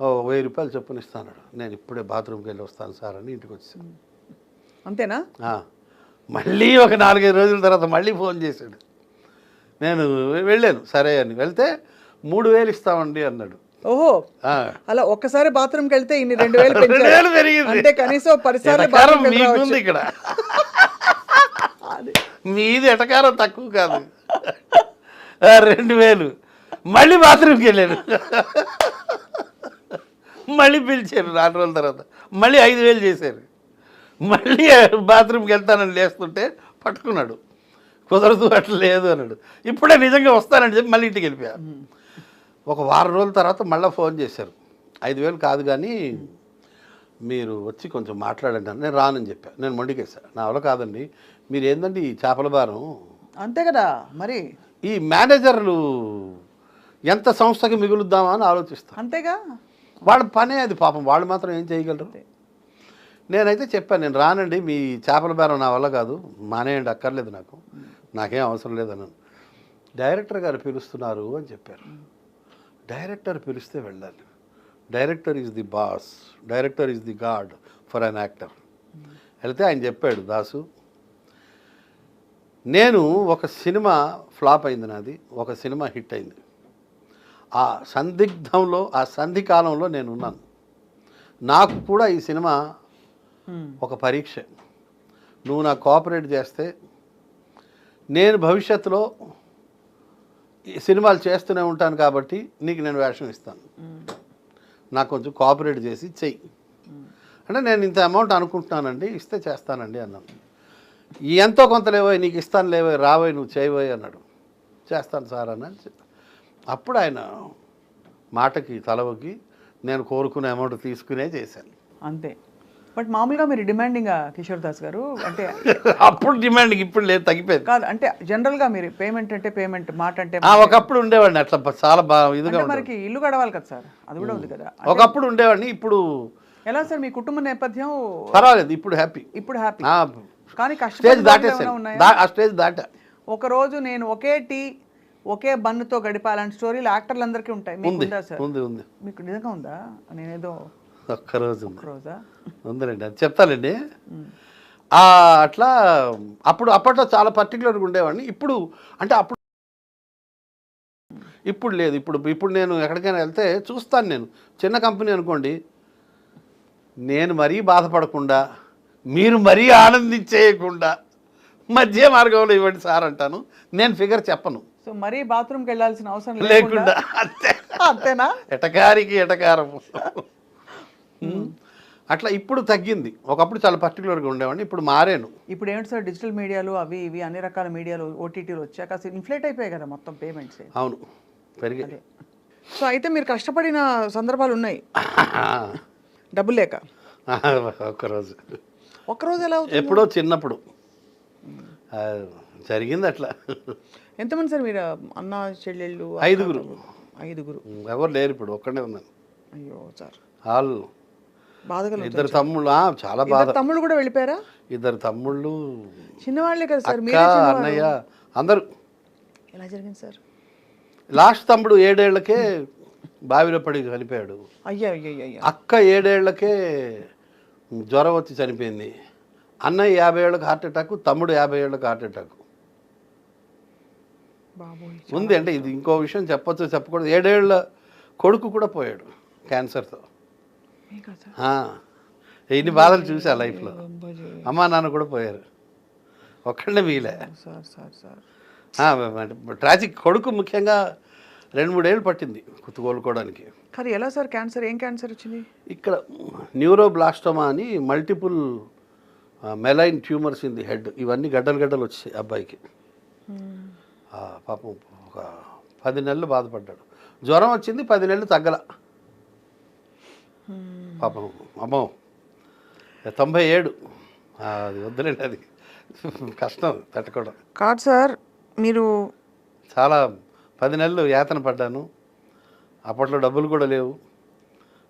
1000 రూపాయలు చొప్పున ఇస్తానన్నాడు. నేను ఇప్పుడే బాత్రూమ్కి వెళ్ళి వస్తాను సార్ అని ఇంటికి వచ్చాను. అంతేనా? మళ్ళీ ఒక 4-5 రోజుల తర్వాత మళ్ళీ ఫోన్ చేశాడు. నేను వెళ్ళాను, సరే అని. వెళ్తే 3,000 ఇస్తామండి అన్నాడు. ఓహో, అలా ఒక్కసారి బాత్రూమ్కి వెళ్తే ఇన్ని 2,000 పెరిగింది. అంటే కనీసం 10 సార్లు మీకుంది ఇక్కడ, మీది ఎటకారం తక్కువ కాదు. 2,000 మళ్ళీ బాత్రూమ్కి వెళ్ళాడు. మళ్ళీ పిలిచారు 4 రోజుల తర్వాత, మళ్ళీ 5,000 చేశారు. మళ్ళీ బాత్రూమ్కి వెళ్తానని లేస్తుంటే పట్టుకున్నాడు. కుదరదు అట్లా లేదు అన్నాడు. ఇప్పుడే నిజంగా వస్తానని చెప్పి మళ్ళీ ఇంటికి వెళ్ళిపోయా. ఒక వారం రోజుల తర్వాత మళ్ళీ ఫోన్ చేశారు. 5,000 కాదు కానీ మీరు వచ్చి కొంచెం మాట్లాడండి అని. నేను రానని చెప్పాను. నేను మొండికేసాను. నా వల్ల కాదండి, మీరు ఏందండి ఈ చేపల భారం. అంతే కదా మరి. ఈ మేనేజర్లు ఎంత సంస్థకి మిగులుద్దామా అని ఆలోచిస్తాను. అంతేగా, వాళ్ళ పనే అది. పాపం వాళ్ళు మాత్రం ఏం చేయగలరు. నేనైతే చెప్పాను, నేను రానండి, మీ చేపల బేరం నా వల్ల కాదు, మానేయండి, అక్కర్లేదు, నాకేం అవసరం లేదన్నాను. డైరెక్టర్ గారు పిలుస్తున్నారు అని చెప్పారు. డైరెక్టర్ పిలిస్తే వెళ్ళాలి. Director is the boss, director is the God for an actor. వెళ్తే ఆయన చెప్పాడు, దాసు, నేను ఒక సినిమా ఫ్లాప్ అయింది నాది, ఒక సినిమా హిట్ అయింది. ఆ సందిగ్ధంలో, ఆ సంధి కాలంలో నేను ఉన్నాను. నాకు కూడా ఈ సినిమా ఒక పరీక్ష. నువ్వు నాకు కోఆపరేట్ చేస్తే నేను భవిష్యత్తులో ఈ సినిమాలు చేస్తూనే ఉంటాను కాబట్టి నీకు నేను వేషం ఇస్తాను, నాకు కొంచెం కోఆపరేట్ చేసి చెయ్యి అంటే, నేను ఇంత అమౌంట్ అనుకుంటున్నానండి, ఇస్తే చేస్తానండి అన్నాను. ఎంతో కొంత లేవోయ్, నీకు ఇస్తాను లేవోయ్, రాబోయ్, నువ్వు చేయబోయ్ అన్నాడు. చేస్తాను సార్ అని చెప్పి అప్పుడు ఆయన మాటకి తలవకి నేను కోరుకునే అమౌంట్ తీసుకునే చేశాను. అంతే. బట్ మామూలుగా మీరు డిమాండింగ్ కిషోర్ దాస్ గారు అంటే అప్పుడు డిమాండింగ్, ఇప్పుడు లేదు, తగ్గిపోయింది. కాదు అంటే జనరల్గా మీరు పేమెంట్ అంటే పేమెంట్, మాట అంటే ఒకప్పుడు ఉండేవాడిని అట్లా, చాలా బాగా ఇదిగా. మనకి ఇల్లు గడవాలి కదా సార్, అది కూడా ఉంది కదా. ఒకప్పుడు ఉండేవాడిని, ఇప్పుడు ఎలా సార్ మీ కుటుంబ నేపథ్యం? పర్వాలేదు, ఇప్పుడు హ్యాపీ. ఇప్పుడు హ్యాపీ. కానీ స్టేజ్ దాటేసాను, ఆ స్టేజ్ దాటా. ఒకరోజు నేను ఒకే టీ ఒకే బన్నుతో గడిపాలని స్టోరీలు యాక్టర్లందరికీ ఉంటాయి. మీకు ఉందా సార్? ఉంది, ఉంది. మీకు నిజంగా ఉందా? నేనేదో ఒక్కరోజు రోజా ఉందండి, అది చెప్తానండి. అట్లా అప్పట్లో చాలా పర్టికులర్గా ఉండేవాడిని. ఇప్పుడు అంటే అప్పుడు ఇప్పుడు లేదు. ఇప్పుడు నేను ఎక్కడికైనా వెళ్తే చూస్తాను. నేను చిన్న కంపెనీ అనుకోండి, నేను మరీ బాధపడకుండా, మీరు మరీ ఆనందించేయకుండా మధ్య మార్గంలో ఇవ్వండి సార్ అంటాను. నేను ఫిగర్ చెప్పను. సో మరీ బాత్రూమ్కి వెళ్ళాల్సిన అవసరం లేకుండా అంతే. అంతేనా? ఎటకారికి ఎటకారం అట్లా. ఇప్పుడు తగ్గింది. ఒకప్పుడు చాలా పర్టికులర్గా ఉండేవాడిని, ఇప్పుడు మారాను. ఇప్పుడు ఏంటి సార్, డిజిటల్ మీడియాలు అవి ఇవి అన్ని రకాల మీడియాలు ఓటీటీలు వచ్చాక అసలు ఇన్ఫ్లేట్ అయిపోయాయి కదా మొత్తం పేమెంట్స్. అవును, పెరిగాయి. సో అయితే మీరు కష్టపడిన సందర్భాలు ఉన్నాయి డబ్బులు లేక? ఒక్కరోజు ఎలా అవుతుంది? ఎప్పుడో చిన్నప్పుడు జరిగింది అట్లా. ఎంతమంది సార్ మీరు అన్న చెల్లెళ్ళు? 5గురు. 5గురు. ఎవరు లేరు, ఇప్పుడు ఒక్కడే ఉన్నాను. అయ్యో సార్, వాళ్ళు బాధగా. 2 తమ్ముళ్ళు. చాలా బాధ. తమ్ముళ్ళు కూడా వెళ్ళిపోయారా? 2 తమ్ముళ్ళు, చిన్నవాళ్ళే కదా సార్, అక్క, అన్నయ్య, అందరూ. ఎలా జరిగింది సార్? లాస్ట్ తమ్ముడు 7 ఏళ్లకే బావిలో పడి చనిపోయాడు. అయ్యా అయ్యా అయ్యా. అక్క 7 ఏళ్లకే జ్వరం వచ్చి చనిపోయింది. అన్నయ్య 50 ఏళ్ళకి హార్ట్ అటాక్, తమ్ముడు 50 ఏళ్ళకి హార్ట్ అటాక్ ఉంది. అంటే ఇది ఇంకో విషయం చెప్పొచ్చు చెప్పకూడదు, 7 ఏళ్ళ కొడుకు కూడా పోయాడు క్యాన్సర్తో. ఇన్ని బాధలు చూసా లైఫ్లో. అమ్మా నాన్న కూడా పోయారు, ఒక్కడే మిగిలే. ట్రాజిక్. కొడుకు ముఖ్యంగా 2-3 ఏళ్ళు పట్టింది కోలుకోవడానికి. కానీ ఎలా సార్ క్యాన్సర్? ఏం క్యాన్సర్ వచ్చింది? ఇక్కడ న్యూరోబ్లాస్టోమా అని multiple మెలైన్ tumours in the head. ఇవన్నీ గడ్డలు వచ్చాయి అబ్బాయికి. పాపం ఒక 10 నెలలు బాధపడ్డాడు. జ్వరం వచ్చింది, 10 నెలలు తగ్గల. పాపం అమ్మో 97. అది వద్దులేండి, అది కష్టం తట్టుకోవడం. కాదు సార్, మీరు చాలా 10 నెలలు యాతన పడ్డాను. అప్పట్లో డబ్బులు కూడా లేవు.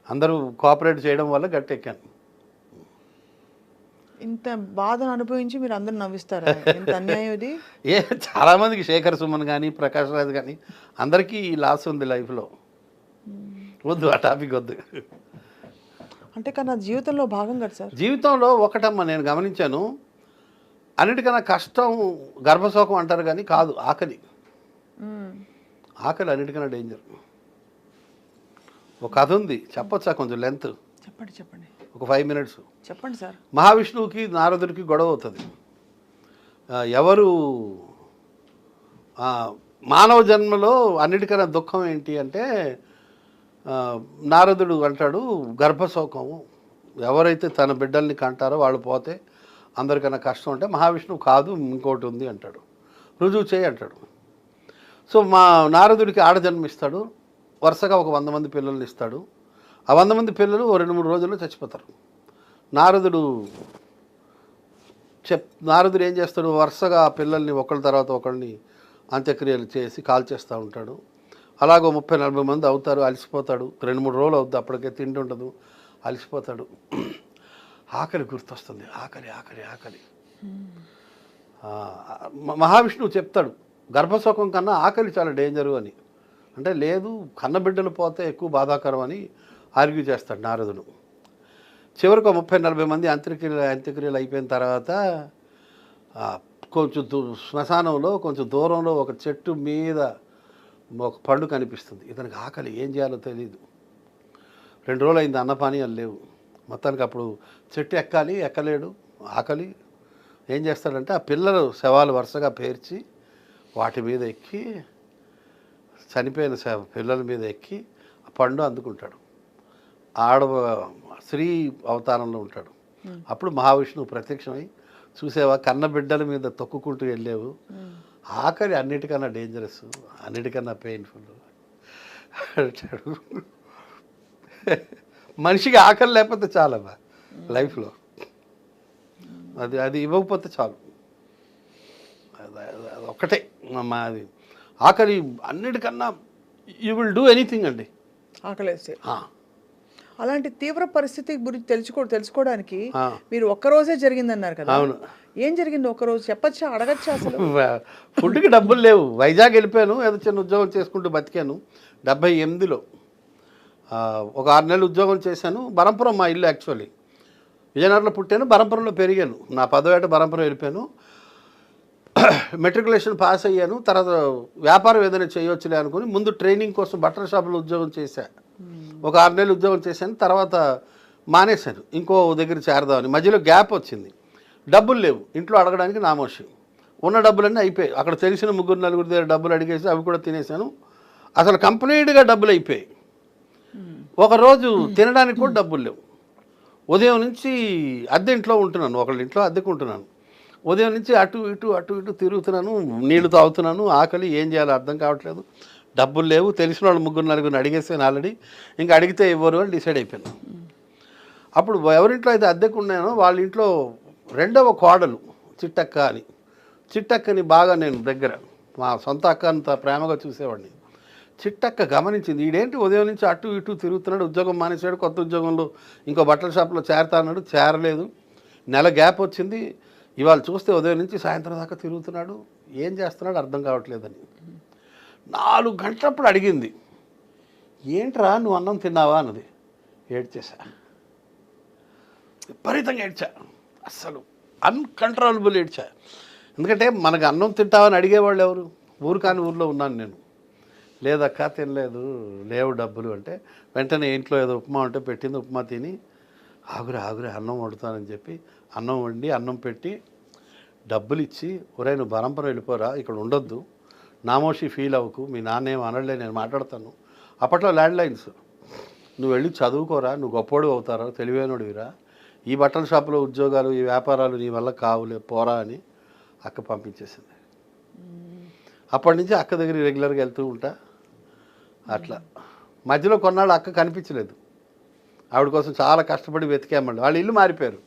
అందరూ కోఆపరేట్ చేయడం వల్ల గట్టెక్కాను. ఇంత బాధను అనుభవించి మీరు అందరూ నవ్విస్తారా? ఇంత అన్యాయం ఇది. చాలామందికి, శేఖర్ సుమన్ కానీ, ప్రకాష్ రాజ్ కానీ, అందరికీ లాస్ ఉంది లైఫ్లో. వద్దు, ఆ టాపిక్ వద్దు. అంటే కానీ నా జీవితంలో భాగం కదా సార్. జీవితంలో ఒకటమ్మా, నేను గమనించాను, అన్నిటికన్నా కష్టం గర్భశోకం అంటారు కానీ కాదు, ఆకలి. ఆకలి అన్నిటికన్నా డేంజర్. ఒక కథ ఉంది, చెప్పొచ్చా? కొంచెం లెంత్. చెప్పండి. ఒక 5 మినిట్స్ చెప్పండి సార్. మహావిష్ణువుకి నారదుడికి గొడవ అవుతుంది. ఎవరు మానవ జన్మలో అన్నిటికన్నా దుఃఖం ఏంటి అంటే, నారదుడు అంటాడు గర్భశోకం. ఎవరైతే తన బిడ్డల్ని కంటారో వాళ్ళు పోతే అందరికన్నా కష్టం. అంటే మహావిష్ణువు కాదు, ఇంకోటి ఉంది అంటాడు. రుజువు చేయి అంటాడు. సో మా నారదుడికి ఆడ జన్మిస్తాడు, వరుసగా ఒక 100 మంది పిల్లల్ని ఇస్తాడు. ఆ 100 మంది పిల్లలు ఓ 2-3 రోజుల్లో చచ్చిపోతారు. నారదుడు ఏం చేస్తాడు, వరుసగా ఆ పిల్లల్ని ఒకళ్ళ తర్వాత ఒకళ్ళని అంత్యక్రియలు చేసి కాల్చేస్తూ ఉంటాడు. అలాగో 30-40 మంది అవుతారు, అలసిపోతాడు. 2-3 రోజులు అవుతుంది, అప్పటికే తిండి ఉండదు, అలసిపోతాడు. ఆకలి గుర్తొస్తుంది, ఆకలి ఆకలి ఆకలి. మహావిష్ణువు చెప్తాడు, గర్భశోకం కన్నా ఆకలి చాలా డేంజరు అని. అంటే లేదు, కన్నబిడ్డలు పోతే ఎక్కువ బాధాకరం అని ఆర్గ్యూ చేస్తాడు నారదుడు. చివరికి 30-40 మంది అంత్యక్రియలు అయిపోయిన తర్వాత కొంచెం శ్మశానంలో కొంచెం దూరంలో ఒక చెట్టు మీద ఒక పండు కనిపిస్తుంది. ఇతనికి ఆకలి, ఏం చేయాలో తెలియదు. 2 రోజులు అయింది, అన్నపానీయాలు లేవు. మొత్తానికి అప్పుడు చెట్టు ఎక్కలేడు, ఆకలి. ఏం చేస్తాడంటే ఆ పిల్లలు శవాలు వరుసగా పేర్చి వాటి మీద ఎక్కి, చనిపోయిన పిల్లల మీద ఎక్కి ఆ పండు అందుకుంటాడు. స్త్రీ అవతారంలో ఉంటాడు. అప్పుడు మహావిష్ణువు ప్రత్యక్షమై, చూసేవా కన్నబిడ్డల మీద తొక్కుకుంటూ వెళ్ళేవు, ఆకలి అన్నిటికన్నా డేంజరస్, అన్నిటికన్నా పెయిన్ఫుల్ అంటాడు. మనిషికి ఆకలి లేకపోతే చాలమ్మా లైఫ్లో, అది ఇవ్వకపోతే చాలు. ఒక్కటే అది ఆకలి అన్నిటికన్నా, యూ విల్ డూ ఎనీథింగ్ అండి ఆకలేస్తే. అలాంటి తీవ్ర పరిస్థితి గురించి తెలుసుకోవడానికి మీరు ఒక్కరోజే జరిగిందన్నారు కదా. అవును. ఏం జరిగింది ఒక్కరోజు చెప్పచ్చా, అడగచ్చా? అసలు ఫుడ్కి డబ్బులు లేవు. వైజాగ్ వెళ్ళిపోయాను, ఏదో చిన్న ఉద్యోగం చేసుకుంటూ బతికాను. 78లో ఒక 6 నెలలు ఉద్యోగం చేశాను. బరంపురం మా ఇల్లు. యాక్చువల్లీ విజయనగరంలో పుట్టాను, బరంపురంలో పెరిగాను. నా 10వ ఏట బరంపురం వెళ్ళిపోయాను. మెట్రికులేషన్ పాస్ అయ్యాను. తర్వాత వ్యాపారం ఏదైనా చేయొచ్చులే అనుకుని ముందు ట్రైనింగ్ కోసం బట్టల షాపులో ఉద్యోగం చేశాను. ఒక 6 నెలలు ఉద్యోగం చేశాను. తర్వాత మానేశాను, ఇంకో దగ్గర చేరదామని. మధ్యలో గ్యాప్ వచ్చింది, డబ్బులు లేవు ఇంట్లో అడగడానికి. నామోషి ఉన్న డబ్బులన్నీ అయిపోయాయి. అక్కడ తెలిసిన 3-4 దగ్గర డబ్బులు అడిగేసి అవి కూడా తినేశాను. అసలు కంప్లీట్గా డబ్బులు అయిపోయాయి. ఒకరోజు తినడానికి కూడా డబ్బులు లేవు. ఉదయం నుంచి అద్దె ఇంట్లో ఉంటున్నాను, ఒకళ్ళ ఇంట్లో అద్దెకుంటున్నాను. ఉదయం నుంచి అటు ఇటు తిరుగుతున్నాను, నీళ్లు తాగుతున్నాను. ఆకలి, ఏం చేయాలో అర్థం కావట్లేదు. డబ్బులు లేవు. తెలిసిన వాళ్ళు 3-4 అడిగేసాను ఆల్రెడీ. ఇంకా అడిగితే ఇవ్వరు అని డిసైడ్ అయిపోయాను. అప్పుడు ఎవరింట్లో అయితే అద్దెకున్నానో వాళ్ళ ఇంట్లో 2వ కోడలు చిట్టక్క అని. చిట్టక్కని బాగా నేను దగ్గర, మా సొంత అక్క అంత ప్రేమగా చూసేవాడిని. చిట్టక్క గమనించింది, ఈడేంటి ఉదయం నుంచి అటు ఇటు తిరుగుతున్నాడు, ఉద్యోగం మానేశాడు, కొత్త ఉద్యోగంలో ఇంకో బట్టల షాప్లో చేరతా అన్నాడు, చేరలేదు. నెల గ్యాప్ వచ్చింది. ఇవాళ చూస్తే ఉదయం నుంచి సాయంత్రం దాకా తిరుగుతున్నాడు, ఏం చేస్తున్నాడు అర్థం కావట్లేదని. 4 గంటలప్పుడు అడిగింది, ఏంట్రా నువ్వు అన్నం తిన్నావా అన్నది. ఏడ్చేసా, విపరీతంగా ఏడ్చా, అస్సలు అన్కంట్రోలబుల్ ఏడ్చా. ఎందుకంటే మనకు అన్నం తింటావని అడిగేవాళ్ళు ఎవరు? ఊరు కాని ఊర్లో ఉన్నాను నేను. లేదక్క తినలేదు, లేవు డబ్బులు అంటే వెంటనే ఇంట్లో ఏదో ఉప్మా ఉంటే పెట్టింది, ఉప్మా తిని ఆగురే అన్నం వండుతానని చెప్పి అన్నం వండి అన్నం పెట్టి డబ్బులు ఇచ్చి, ఒరే నువ్వు బరంపురం వెళ్ళిపోరా, ఇక్కడ ఉండొద్దు, నామోషి ఫీల్ అవ్వకు, మీ నాన్న ఏం అనలే, నేను మాట్లాడతాను. అప్పట్లో ల్యాండ్లైన్స్, నువ్వు వెళ్ళి చదువుకోరా, నువ్వు గొప్పోడు అవుతారా, తెలివైనడివిరా, ఈ బట్టల షాపులో ఉద్యోగాలు ఈ వ్యాపారాలు నీ వల్ల కావులే, పోరా అని అక్క పంపించేసింది. అప్పటి నుంచి అక్క దగ్గర రెగ్యులర్గా వెళ్తూ ఉంటా. అట్లా మధ్యలో కొన్నాళ్ళు అక్క కనిపించలేదు. ఆవిడ కోసం చాలా కష్టపడి వెతికామండి. వాళ్ళ ఇల్లు మారిపోయారు,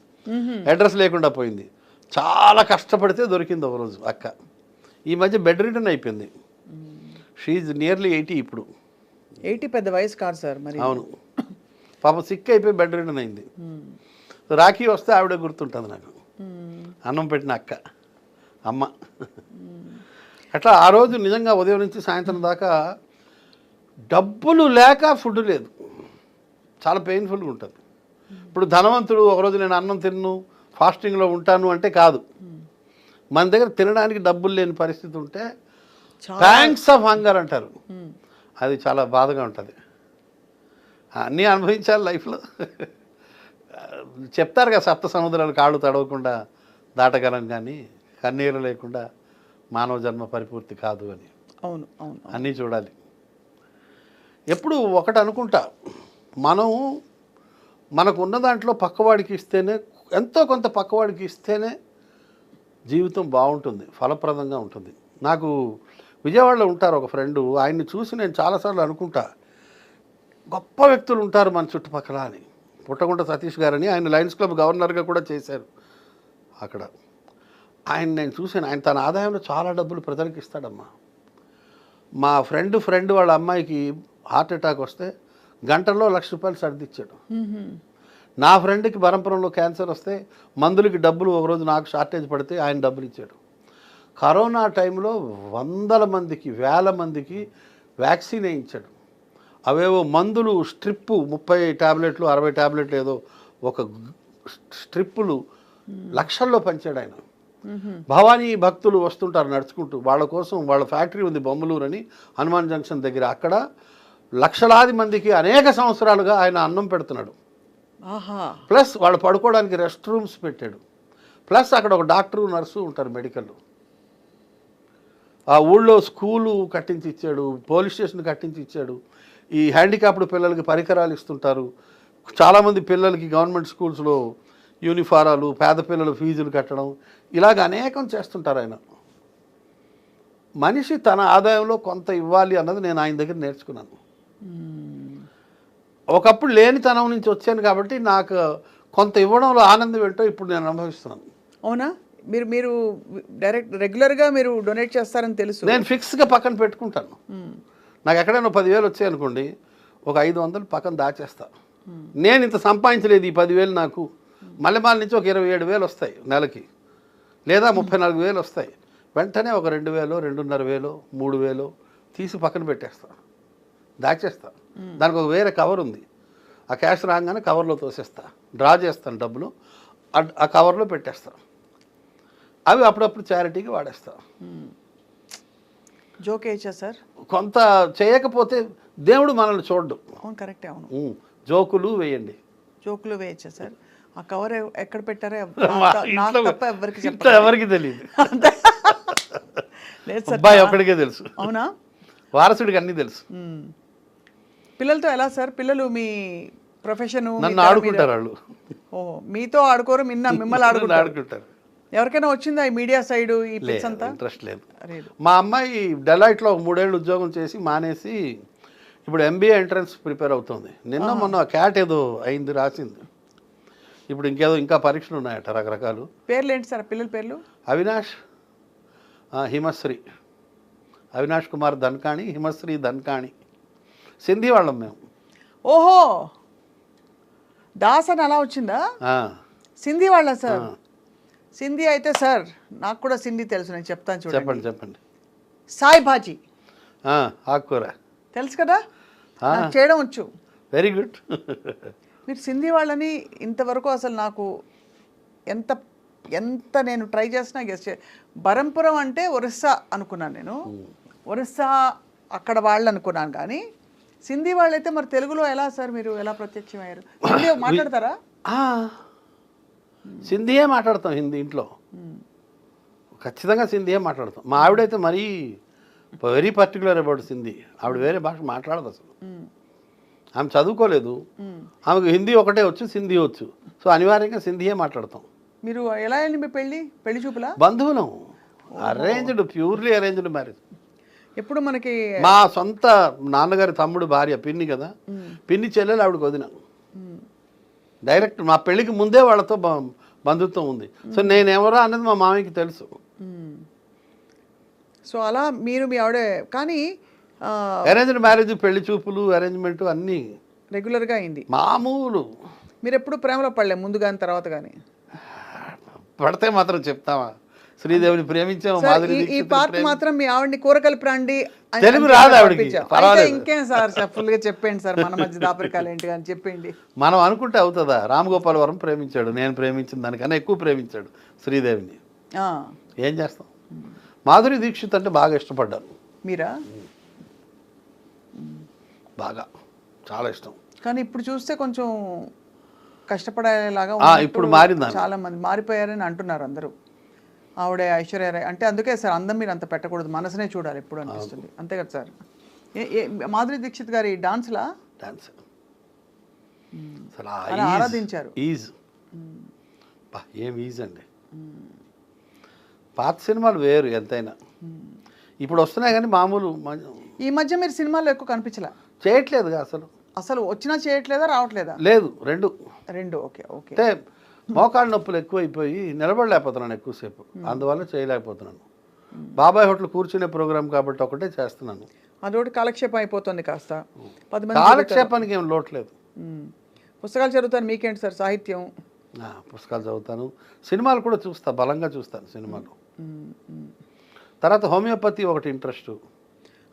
అడ్రస్ లేకుండా పోయింది. చాలా కష్టపడితే దొరికింది ఒకరోజు అక్క. ఈ మధ్య బెడ్ రిటర్న్ అయిపోయింది. షీఈ్ నియర్లీ 80 ఇప్పుడు. 80 పెద్ద వయసు కాదు సార్ మరి. అవును, పాపం సిక్ అయిపోయి బెడ్ రిటర్న్ అయింది. రాఖీ వస్తే ఆవిడే గుర్తుంటుంది నాకు, అన్నం పెట్టిన అక్క, అమ్మ. అట్లా ఆ రోజు నిజంగా ఉదయం నుంచి సాయంత్రం దాకా డబ్బులు లేక ఫుడ్ లేదు, చాలా పెయిన్ఫుల్గా ఉంటుంది. ఇప్పుడు ధనవంతుడు ఒకరోజు నేను అన్నం తిన్ను, ఫాస్టింగ్లో ఉంటాను అంటే కాదు. మన దగ్గర తినడానికి డబ్బులు లేని పరిస్థితి ఉంటే థ్యాంక్స్ ఆఫ్ హంగర్ అంటారు. అది చాలా బాధగా ఉంటుంది. అన్నీ అనుభవించాలి లైఫ్లో. చెప్తారు కదా, 7 సముద్రాలు కాళ్ళు తడవకుండా దాటగలం, కానీ కన్నీరు లేకుండా మానవ జన్మ పరిపూర్తి కాదు అని. అవును అవును, అన్నీ చూడాలి. ఎప్పుడు ఒకటి అనుకుంటా, మనకు ఉన్న దాంట్లో పక్కవాడికి ఇస్తేనే, ఎంతో కొంత పక్కవాడికి ఇస్తేనే జీవితం బాగుంటుంది, ఫలప్రదంగా ఉంటుంది. నాకు విజయవాడలో ఉంటారు ఒక ఫ్రెండు, ఆయన్ని చూసి నేను చాలాసార్లు అనుకుంటా, గొప్ప వ్యక్తులు ఉంటారు మన చుట్టుపక్కల అని. పుట్టగుంట సతీష్ గారని, ఆయన లయన్స్ క్లబ్ గవర్నర్గా కూడా చేశారు అక్కడ. ఆయన నేను చూశాను, ఆయన తన ఆదాయంలో చాలా డబ్బులు ప్రజలకు ఇస్తాడమ్మా. మా ఫ్రెండ్ వాళ్ళ అమ్మాయికి హార్ట్ అటాక్ వస్తే గంటల్లో ₹1,00,000 సర్దిచ్చాడు. నా ఫ్రెండ్కి బరంపురంలో క్యాన్సర్ వస్తే మందులకి డబ్బులు ఒకరోజు నాకు షార్టేజ్ పడితే ఆయన డబ్బులు ఇచ్చాడు. కరోనా టైంలో వందల మందికి, వేల మందికి వ్యాక్సిన్ వేయించాడు. అవేవో మందులు స్ట్రిప్పు 30 టాబ్లెట్లు 60 టాబ్లెట్లు ఏదో ఒక స్ట్రిప్పులు లక్షల్లో పంచాడు ఆయన. భవానీ భక్తులు వస్తుంటారు నడుచుకుంటూ, వాళ్ళ కోసం వాళ్ళ ఫ్యాక్టరీ ఉంది బొమ్మలూరు అని, హనుమాన్ జంక్షన్ దగ్గర. అక్కడ లక్షలాది మందికి అనేక సంవత్సరాలుగా ఆయన అన్నం పెడుతున్నాడు. ప్లస్ వాళ్ళు పడుకోవడానికి రెస్ట్ రూమ్స్ పెట్టాడు. ప్లస్ అక్కడ ఒక డాక్టరు నర్సు ఉంటారు మెడికల్. ఆ ఊళ్ళో స్కూలు కట్టించి ఇచ్చాడు, పోలీస్ స్టేషన్ కట్టించి ఇచ్చాడు. ఈ హ్యాండిక్యాప్డ్ పిల్లలకి పరికరాలు ఇస్తుంటారు. చాలామంది పిల్లలకి గవర్నమెంట్ స్కూల్స్లో యూనిఫారాలు, పేద పిల్లల ఫీజులు కట్టడం, ఇలాగ అనేకం చేస్తుంటారు ఆయన. మనిషి తన ఆదాయంలో కొంత ఇవ్వాలి అన్నది నేను ఆయన దగ్గర నేర్చుకున్నాను. ఒకప్పుడు లేనితనం నుంచి వచ్చాను కాబట్టి నాకు కొంత ఇవ్వడంలో ఆనందం ఏంటో ఇప్పుడు నేను అనుభవిస్తున్నాను. అవునా? మీరు రెగ్యులర్గా మీరు డొనేట్ చేస్తారని తెలుసు. నేను ఫిక్స్గా పక్కన పెట్టుకుంటాను. నాకు ఎక్కడైనా 10,000 వచ్చాయి అనుకోండి, ఒక 500 పక్కన దాచేస్తా. నేను ఇంత సంపాదించలేదు ఈ 10,000 నాకు, మల్లెమాల నుంచి ఒక 27,000 వస్తాయి నెలకి, లేదా 34,000 వస్తాయి. వెంటనే ఒక 2,000, 2,500, 3,000 తీసి పక్కన పెట్టేస్తా, దాచేస్తా. దానికి ఒక వేరే కవర్ ఉంది, ఆ క్యాష్ రాగానే కవర్లో తోసేస్తా, డ్రా చేస్తాను డబ్బులు, ఆ కవర్లో పెట్టేస్తా. అవి అప్పుడప్పుడు చారిటీకి వాడేస్తా. జోక్ వేయచ్చా సార్? కొంత చేయకపోతే దేవుడు మనల్ని చూడ్డు. అవును, కరెక్టే. అవును, జోకులు వేయండి. జోకులు వేయచ్చా సార్? ఆ కవర్ ఎక్కడ పెట్టారో ఎవరికి తెలియదు, లేదు సార్, అబ్బాయి ఒక్కడికే తెలుసు. అవునా? వారసుడికి అన్నీ తెలుసు. పిల్లలతో ఎలా సార్? పిల్లలు మీ ప్రొఫెషన్ నన్ను ఆడుకుంటారు వాళ్ళు. ఓ, మీతో ఆడుకోరు, మిమ్మల్ని ఆడుకుంటారు. ఎవరికైనా వచ్చిందా ఈ మీడియా సైడ్ ఈ పిక్స్ అంతా? ఇంట్రెస్ట్ లేదు. మా అమ్మాయి డెలాయిట్లో 3 ఏళ్ళు ఉద్యోగం చేసి మానేసి ఇప్పుడు MBA ఎంట్రన్స్ ప్రిపేర్ అవుతుంది. నిన్న మొన్న క్యాట్ ఏదో అయింది, రాసింది. ఇప్పుడు ఇంకేదో ఇంకా పరీక్షలు ఉన్నాయట రకరకాలు. పేర్లు ఏంటి సార్ పిల్లల పేర్లు? అవినాష్, హిమశ్రీ, అవినాష్ కుమార్ ధన్కాణి, హిమశ్రీ ధన్కాణి. సింధీ వాళ్ళం మేము. ఓహో, దాస్ అని అలా వచ్చిందా? సింధీ వాళ్ళ సార్? సింధీ అయితే సార్ నాకు కూడా సింధీ తెలుసు, నేను చెప్తాను చూడండి. చెప్పండి. సాయి భాజీ ఆకుకూర తెలుసు కదా, నాకు చేయడం వచ్చు. Very good. మీరు సింధీ వాళ్ళని ఇంతవరకు అసలు నాకు ఎంత నేను ట్రై చేసినా గెస్ట్ బరంపురం అంటే ఒరిస్సా అనుకున్నాను నేను, ఒరిస్సా అక్కడ వాళ్ళు అనుకున్నాను. కానీ సింధీ వాళ్ళైతే మరి తెలుగులో ఎలా సార్ మీరు ఎలా ప్రత్యక్షమయ్యారు? హిందీ మాట్లాడతారా? సింధీయే మాట్లాడతాం హిందీ ఇంట్లో, ఖచ్చితంగా సింధీయే మాట్లాడతాం. మా ఆవిడైతే మరీ వెరీ పర్టికులర్ అబౌట్ సింధీ. ఆవిడ వేరే భాష మాట్లాడదు అసలు. ఆమె చదువుకోలేదు, ఆమెకు హిందీ ఒకటే వచ్చు, సింధీ వచ్చు. సో అనివార్యంగా సింధీయే మాట్లాడతాం. మీరు ఎలా అయింది మీ పెళ్లి చూపులా? బంధువులం, అరేంజ్డ్, ప్యూర్లీ అరేంజ్డ్ మ్యారేజ్. ఎప్పుడు మనకి మా సొంత నాన్నగారి తమ్ముడు భార్య, పిన్ని కదా, పిన్ని చెల్లెలు ఆవిడకి వదిన. డైరెక్ట్ మా పెళ్ళికి ముందే వాళ్ళతో బంధుత్వం ఉంది. సో నేనెవరో అన్నది మా మామయ్యకి తెలుసు. సో అలా మీరు మీ ఆవిడే. కానీ అరేంజ్డ్ మ్యారేజ్, పెళ్లి చూపులు, అరేంజ్మెంట్ అన్నీ రెగ్యులర్గా అయింది. మామూలు. మీరు ఎప్పుడు ప్రేమలో పడలే, ముందు కానీ తర్వాత కానీ? పడితే మాత్రం చెప్తావా? శ్రీదేవిని ప్రేమించాము, ఈ పార్ట్ మాత్రం మీ ఆవిడని కూరగాయలు ప్రాండి తెలుగు రాదు ఆవిడకి. ఇంకేం సార్, ఫుల్ గా చెప్పండి సార్, మన మధ్య దాపరికాలు ఏంటి అని చెప్పండి. మనం అనుకుంటే అవుతుందా? రామ్ వరం ప్రేమించాడు, నేను ప్రేమించిన దానికన్నా ఎక్కువ ప్రేమించాడు శ్రీదేవిని. ఏం చేస్తాం? మాధురి దీక్షిత్ అంటే బాగా ఇష్టపడ్డాను. మీరా? బాగా, చాలా ఇష్టం. కానీ ఇప్పుడు చూస్తే కొంచెం కష్టపడేలాగా ఇప్పుడు మారిందా? చాలా మంది మారిపోయారని అంటున్నారు అందరూ. ఆవిడ ఐశ్వర్య రాయ్ అంటే అందుకే సార్ అందం మీరు అంత పెట్టకూడదు, మనసునే చూడాలి ఎప్పుడు అనిపిస్తుంది. అంతే కదా సార్? మాధురి దీక్షిత్ గారి డాన్స్లా ఆరాధించారు. ఈజ్ ఏం ఈజ్ అండి. పాత సినిమాలు వేరు ఎంతైనా. ఇప్పుడు వస్తున్నాయి కానీ మామూలు ఈ మధ్య మీరు సినిమాల్లో ఎక్కువ కనిపించలే, చేయట్లేదుగా అసలు. అసలు వచ్చినా చేయట్లేదా, రావట్లేదా? లేదు, రెండు. Okay okay. అంటే మోకాళ్ళ నొప్పులు ఎక్కువైపోయి నిలబడలేకపోతున్నాను ఎక్కువసేపు, అందువల్ల చేయలేకపోతున్నాను. బాబాయ్ హోటల్ కూర్చునే ప్రోగ్రామ్ కాబట్టి ఒకటే చేస్తున్నాను. అదొకటి కాలక్షేపం అయిపోతుంది కాస్త. 10 మంది కాలక్షేపానికి ఏం లోట్లేదు. పుస్తకాలు చదువుతాను. మీకేంటి సార్ సాహిత్యం? పుస్తకాలు చదువుతాను, సినిమాలు కూడా చూస్తా, బలంగా చూస్తాను సినిమాలు. తర్వాత హోమియోపతి ఒకటి ఇంట్రెస్ట్.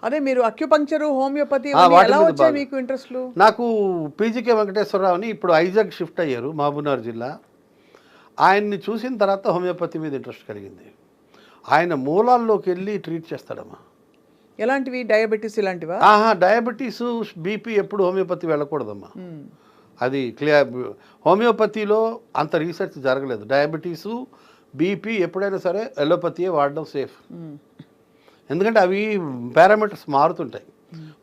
అదే మీరు అక్యుపంక్చరు, హోమియోపతి వాటి ఎలా మీద వచ్చాయి బాగా. మీకు ఇంట్రెస్ట్లు? నాకు పీజీకే వెంకటేశ్వరరావుని ఇప్పుడు ఐజాగ్ షిఫ్ట్ అయ్యారు మహబూబ్నగర్ జిల్లా. ఆయన్ని చూసిన తర్వాత హోమియోపతి మీద ఇంట్రెస్ట్ కలిగింది. ఆయన మూలాల్లోకి వెళ్ళి ట్రీట్ చేస్తాడమ్మా. ఎలాంటివి? డయాబెటీస్ ఇలాంటివా? డయాబెటీస్, బీపీ ఎప్పుడు హోమియోపతి వెళ్ళకూడదమ్మా. అది క్లియర్. హోమియోపతిలో అంత రీసెర్చ్ జరగలేదు. డయాబెటీసు, బీపీ ఎప్పుడైనా సరే ఎలోపతియే వాడడం సేఫ్. ఎందుకంటే అవి పారామీటర్స్ మారుతుంటాయి,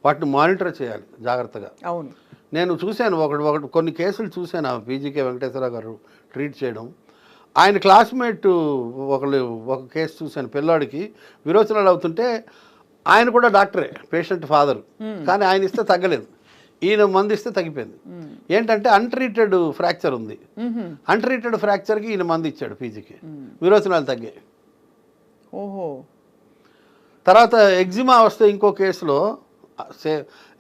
వాటిని మానిటర్ చేయాలి జాగ్రత్తగా. అవును, నేను చూశాను ఒకటి కొన్ని కేసులు చూశాను ఆ పీజీకే వెంకటేశ్వరరావు గారు ట్రీట్ చేయడం. ఆయన క్లాస్మేట్ ఒక కేసు చూశాను, పిల్లాడికి విరోచనాలు అవుతుంటే ఆయన కూడా డాక్టరే, పేషెంట్ ఫాదర్, కానీ ఆయన ఇస్తే తగ్గలేదు, ఈయన మందు ఇస్తే తగ్గిపోయింది. ఏంటంటే అన్ట్రీటెడ్ ఫ్రాక్చర్ ఉంది, అన్ట్రీటెడ్ ఫ్రాక్చర్కి ఈయన మందు ఇచ్చాడు పీజీకి, విరోచనాలు తగ్గాయి. ఓహో. తర్వాత ఎగ్జిమా వస్తే ఇంకో కేసులో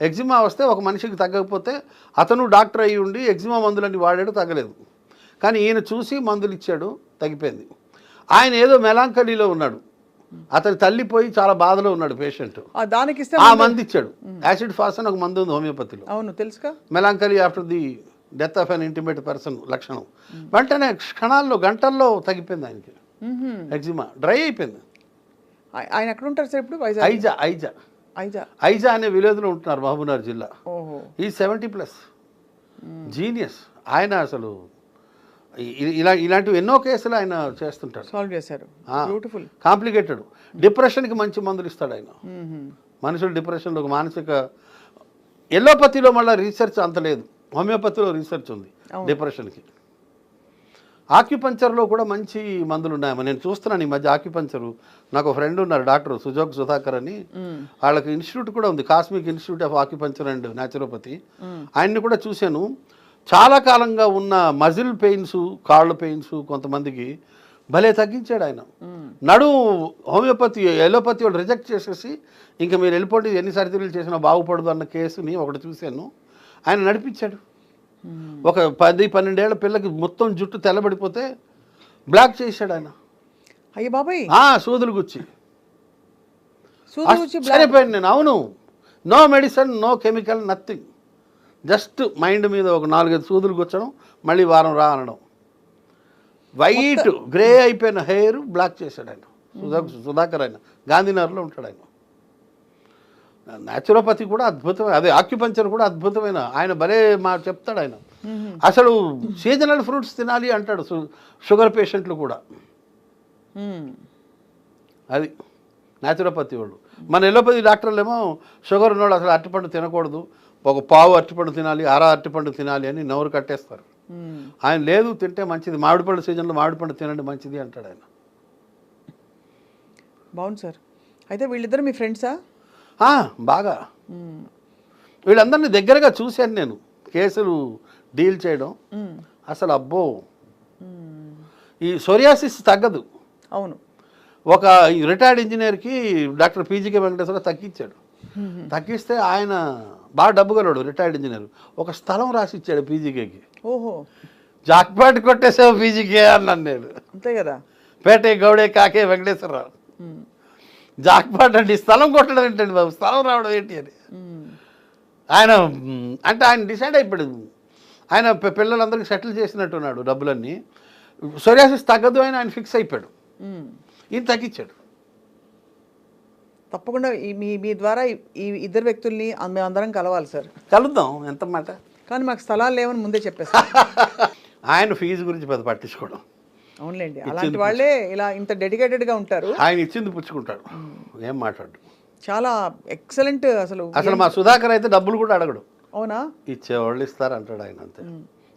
ఎగ్జిమా వస్తే ఒక మనిషికి తగ్గకపోతే అతను డాక్టర్ అయ్యి ఉండి ఎగ్జిమా మందులన్నీ వాడాడు, తగ్గలేదు. కానీ ఈయన చూసి మందులు ఇచ్చాడు, తగ్గిపోయింది. ఆయన ఏదో మెలాంకలీలో ఉన్నాడు, అతని తల్లిపోయి చాలా బాధలో ఉన్నాడు పేషెంట్, దానికి ఆ మందు ఇచ్చాడు. యాసిడ్ ఫాస్ అని ఒక మందు ఉంది హోమియోపతిలో. అవును, తెలుసుగా. Melancholy after the death of an intimate person లక్షణం. వెంటనే క్షణాల్లో, గంటల్లో తగ్గిపోయింది ఆయనకి. ఎగ్జిమా డ్రై అయిపోయింది. ఆయన ఎక్కడ ఉంటారు సార్ ఇప్పుడు? ఐజా అనే విలేజ్లో ఉంటున్నారు మహబూబ్నగర్ జిల్లా. ఓహో. ఈ 70+ జీనియస్ ఆయన. అసలు ఇలాంటివి ఎన్నో కేసులు ఆయన చేస్తుంటాడు, సాల్వ్ చేశారు. బ్యూటిఫుల్. కాంప్లికేటెడ్ డిప్రెషన్కి మంచి మందులు ఇస్తాడు ఆయన. మనుషులు డిప్రెషన్లో మానసిక. ఎల్లోపతిలో మళ్ళీ రీసెర్చ్ అంత లేదు, హోమియోపతిలో రీసెర్చ్ ఉంది డిప్రెషన్కి. ఆక్యుపంచర్లో కూడా మంచి మందులు ఉన్నాయమ్మా. నేను చూస్తున్నాను ఈ మధ్య ఆక్యుపంచరు. నాకు ఒక ఫ్రెండ్ ఉన్నారు డాక్టర్ సుధాకర్ అని, వాళ్ళకి ఇన్స్టిట్యూట్ కూడా ఉంది, cosmic institute of acupuncture and naturopathy. ఆయన్ని కూడా చూశాను. చాలా కాలంగా ఉన్న మజిల్ పెయిన్స్, కాళ్ళు పెయిన్స్ కొంతమందికి భలే తగ్గించాడు ఆయన. హోమియోపతి, ఎలోపతి వాళ్ళు రిజెక్ట్ చేసేసి ఇంకా మీరు వెళ్ళిపోండి, ఎన్ని సర్జరీలు చేసినా బాగుపడదు అన్న కేసుని ఒకటి చూశాను. ఆయన నడిపించాడు. ఒక 10-12 ఏళ్ల పిల్లకి మొత్తం జుట్టు తెల్లబడిపోతే బ్లాక్ చేశాడు ఆయన. అయ్య బాబాయ్. సూదులు గుచ్చి సరిపోయాను నేను. అవును, no medicine, no chemical, nothing, just mind మీద ఒక 4-5 సూదులు గుచ్చడం, మళ్ళీ వారం రా అనడం. వైట్ గ్రే అయిపోయిన హెయిర్ బ్లాక్ చేశాడు ఆయన. సుధాకర్ ఆయన గాంధీనగర్లో ఉంటాడు ఆయన. న్యాచురోపతి కూడా అద్భుతమైన, అదే ఆక్యుపంచర్ కూడా అద్భుతమైన. ఆయన భలే చెప్తాడు ఆయన. అసలు సీజనల్ ఫ్రూట్స్ తినాలి అంటాడు షుగర్ పేషెంట్లు కూడా. అది న్యాచురోపతి వాళ్ళు. మన ఎలోపతి డాక్టర్లు ఏమో షుగర్ ఉన్నవాడు అసలు అరటిపండు తినకూడదు, ఒక పావు అరటిపండు తినాలి, అరటిపండు తినాలి అని నోరు కట్టేస్తారు. ఆయన లేదు, తింటే మంచిది, మామిడిపండు సీజన్లో మామిడిపండు తినండి మంచిది అంటాడు ఆయన. బాగుంది సార్. అయితే వీళ్ళిద్దరు మీ ఫ్రెండ్సా? బాగా. వీళ్ళందరినీ దగ్గరగా చూశాను నేను, కేసులు డీల్ చేయడం. అసలు అబ్బో, ఈ సోరియాసిస్ తగ్గదు. అవును. ఒక రిటైర్డ్ ఇంజనీర్కి డాక్టర్ పీజీకే వెంకటేశ్వరరావు తగ్గించాడు. తగ్గిస్తే ఆయన బాగా డబ్బు గలడు, రిటైర్డ్ ఇంజనీర్. ఒక స్థలం రాసి ఇచ్చాడు పీజీకేకి. ఓహో. జాక్పాట్ కొట్టేసావు పీజీకే అన్నాను నేను. అంతే కదా. పేటే గౌడే కాకే వెంకటేశ్వరరావు. జాక్పాట్ అంటే స్థలం కొట్టడం ఏంటండి బాబు, స్థలం రావడం ఏంటి అని ఆయన. అంటే ఆయన డిసైడ్ అయిపోయాడు. ఆయన పిల్లలందరికీ సెటిల్ చేసినట్టున్నాడు డబ్బులన్నీ. సోరియాసిస్ తగ్గదు అని ఆయన ఫిక్స్ అయిపోయాడు. ఈయన తగ్గించాడు. తప్పకుండా మీ ద్వారా ఈ ఇద్దరు వ్యక్తుల్ని మేమందరం కలవాలి సార్. కలుద్దాం, ఎంత మాట. కానీ మాకు స్థలాలు లేవని ముందే చెప్పేస్తాం. ఆయన ఫీజు గురించి పెద్ద పట్టించుకోవడం. అవునులేండి, అలాంటి వాళ్ళే ఇలా ఇంత డెడికేటెడ్గా ఉంటారు. ఆయన ఇచ్చింది పుచ్చుకుంటాడు, ఏం మాట్లాడు. చాలా ఎక్సలెంట్. అసలు మా సుధాకర్ అయితే డబ్బులు కూడా అడగడు. అవునా? ఇచ్చేవాళ్ళు ఇస్తారు అంటాడు ఆయన, అంతే.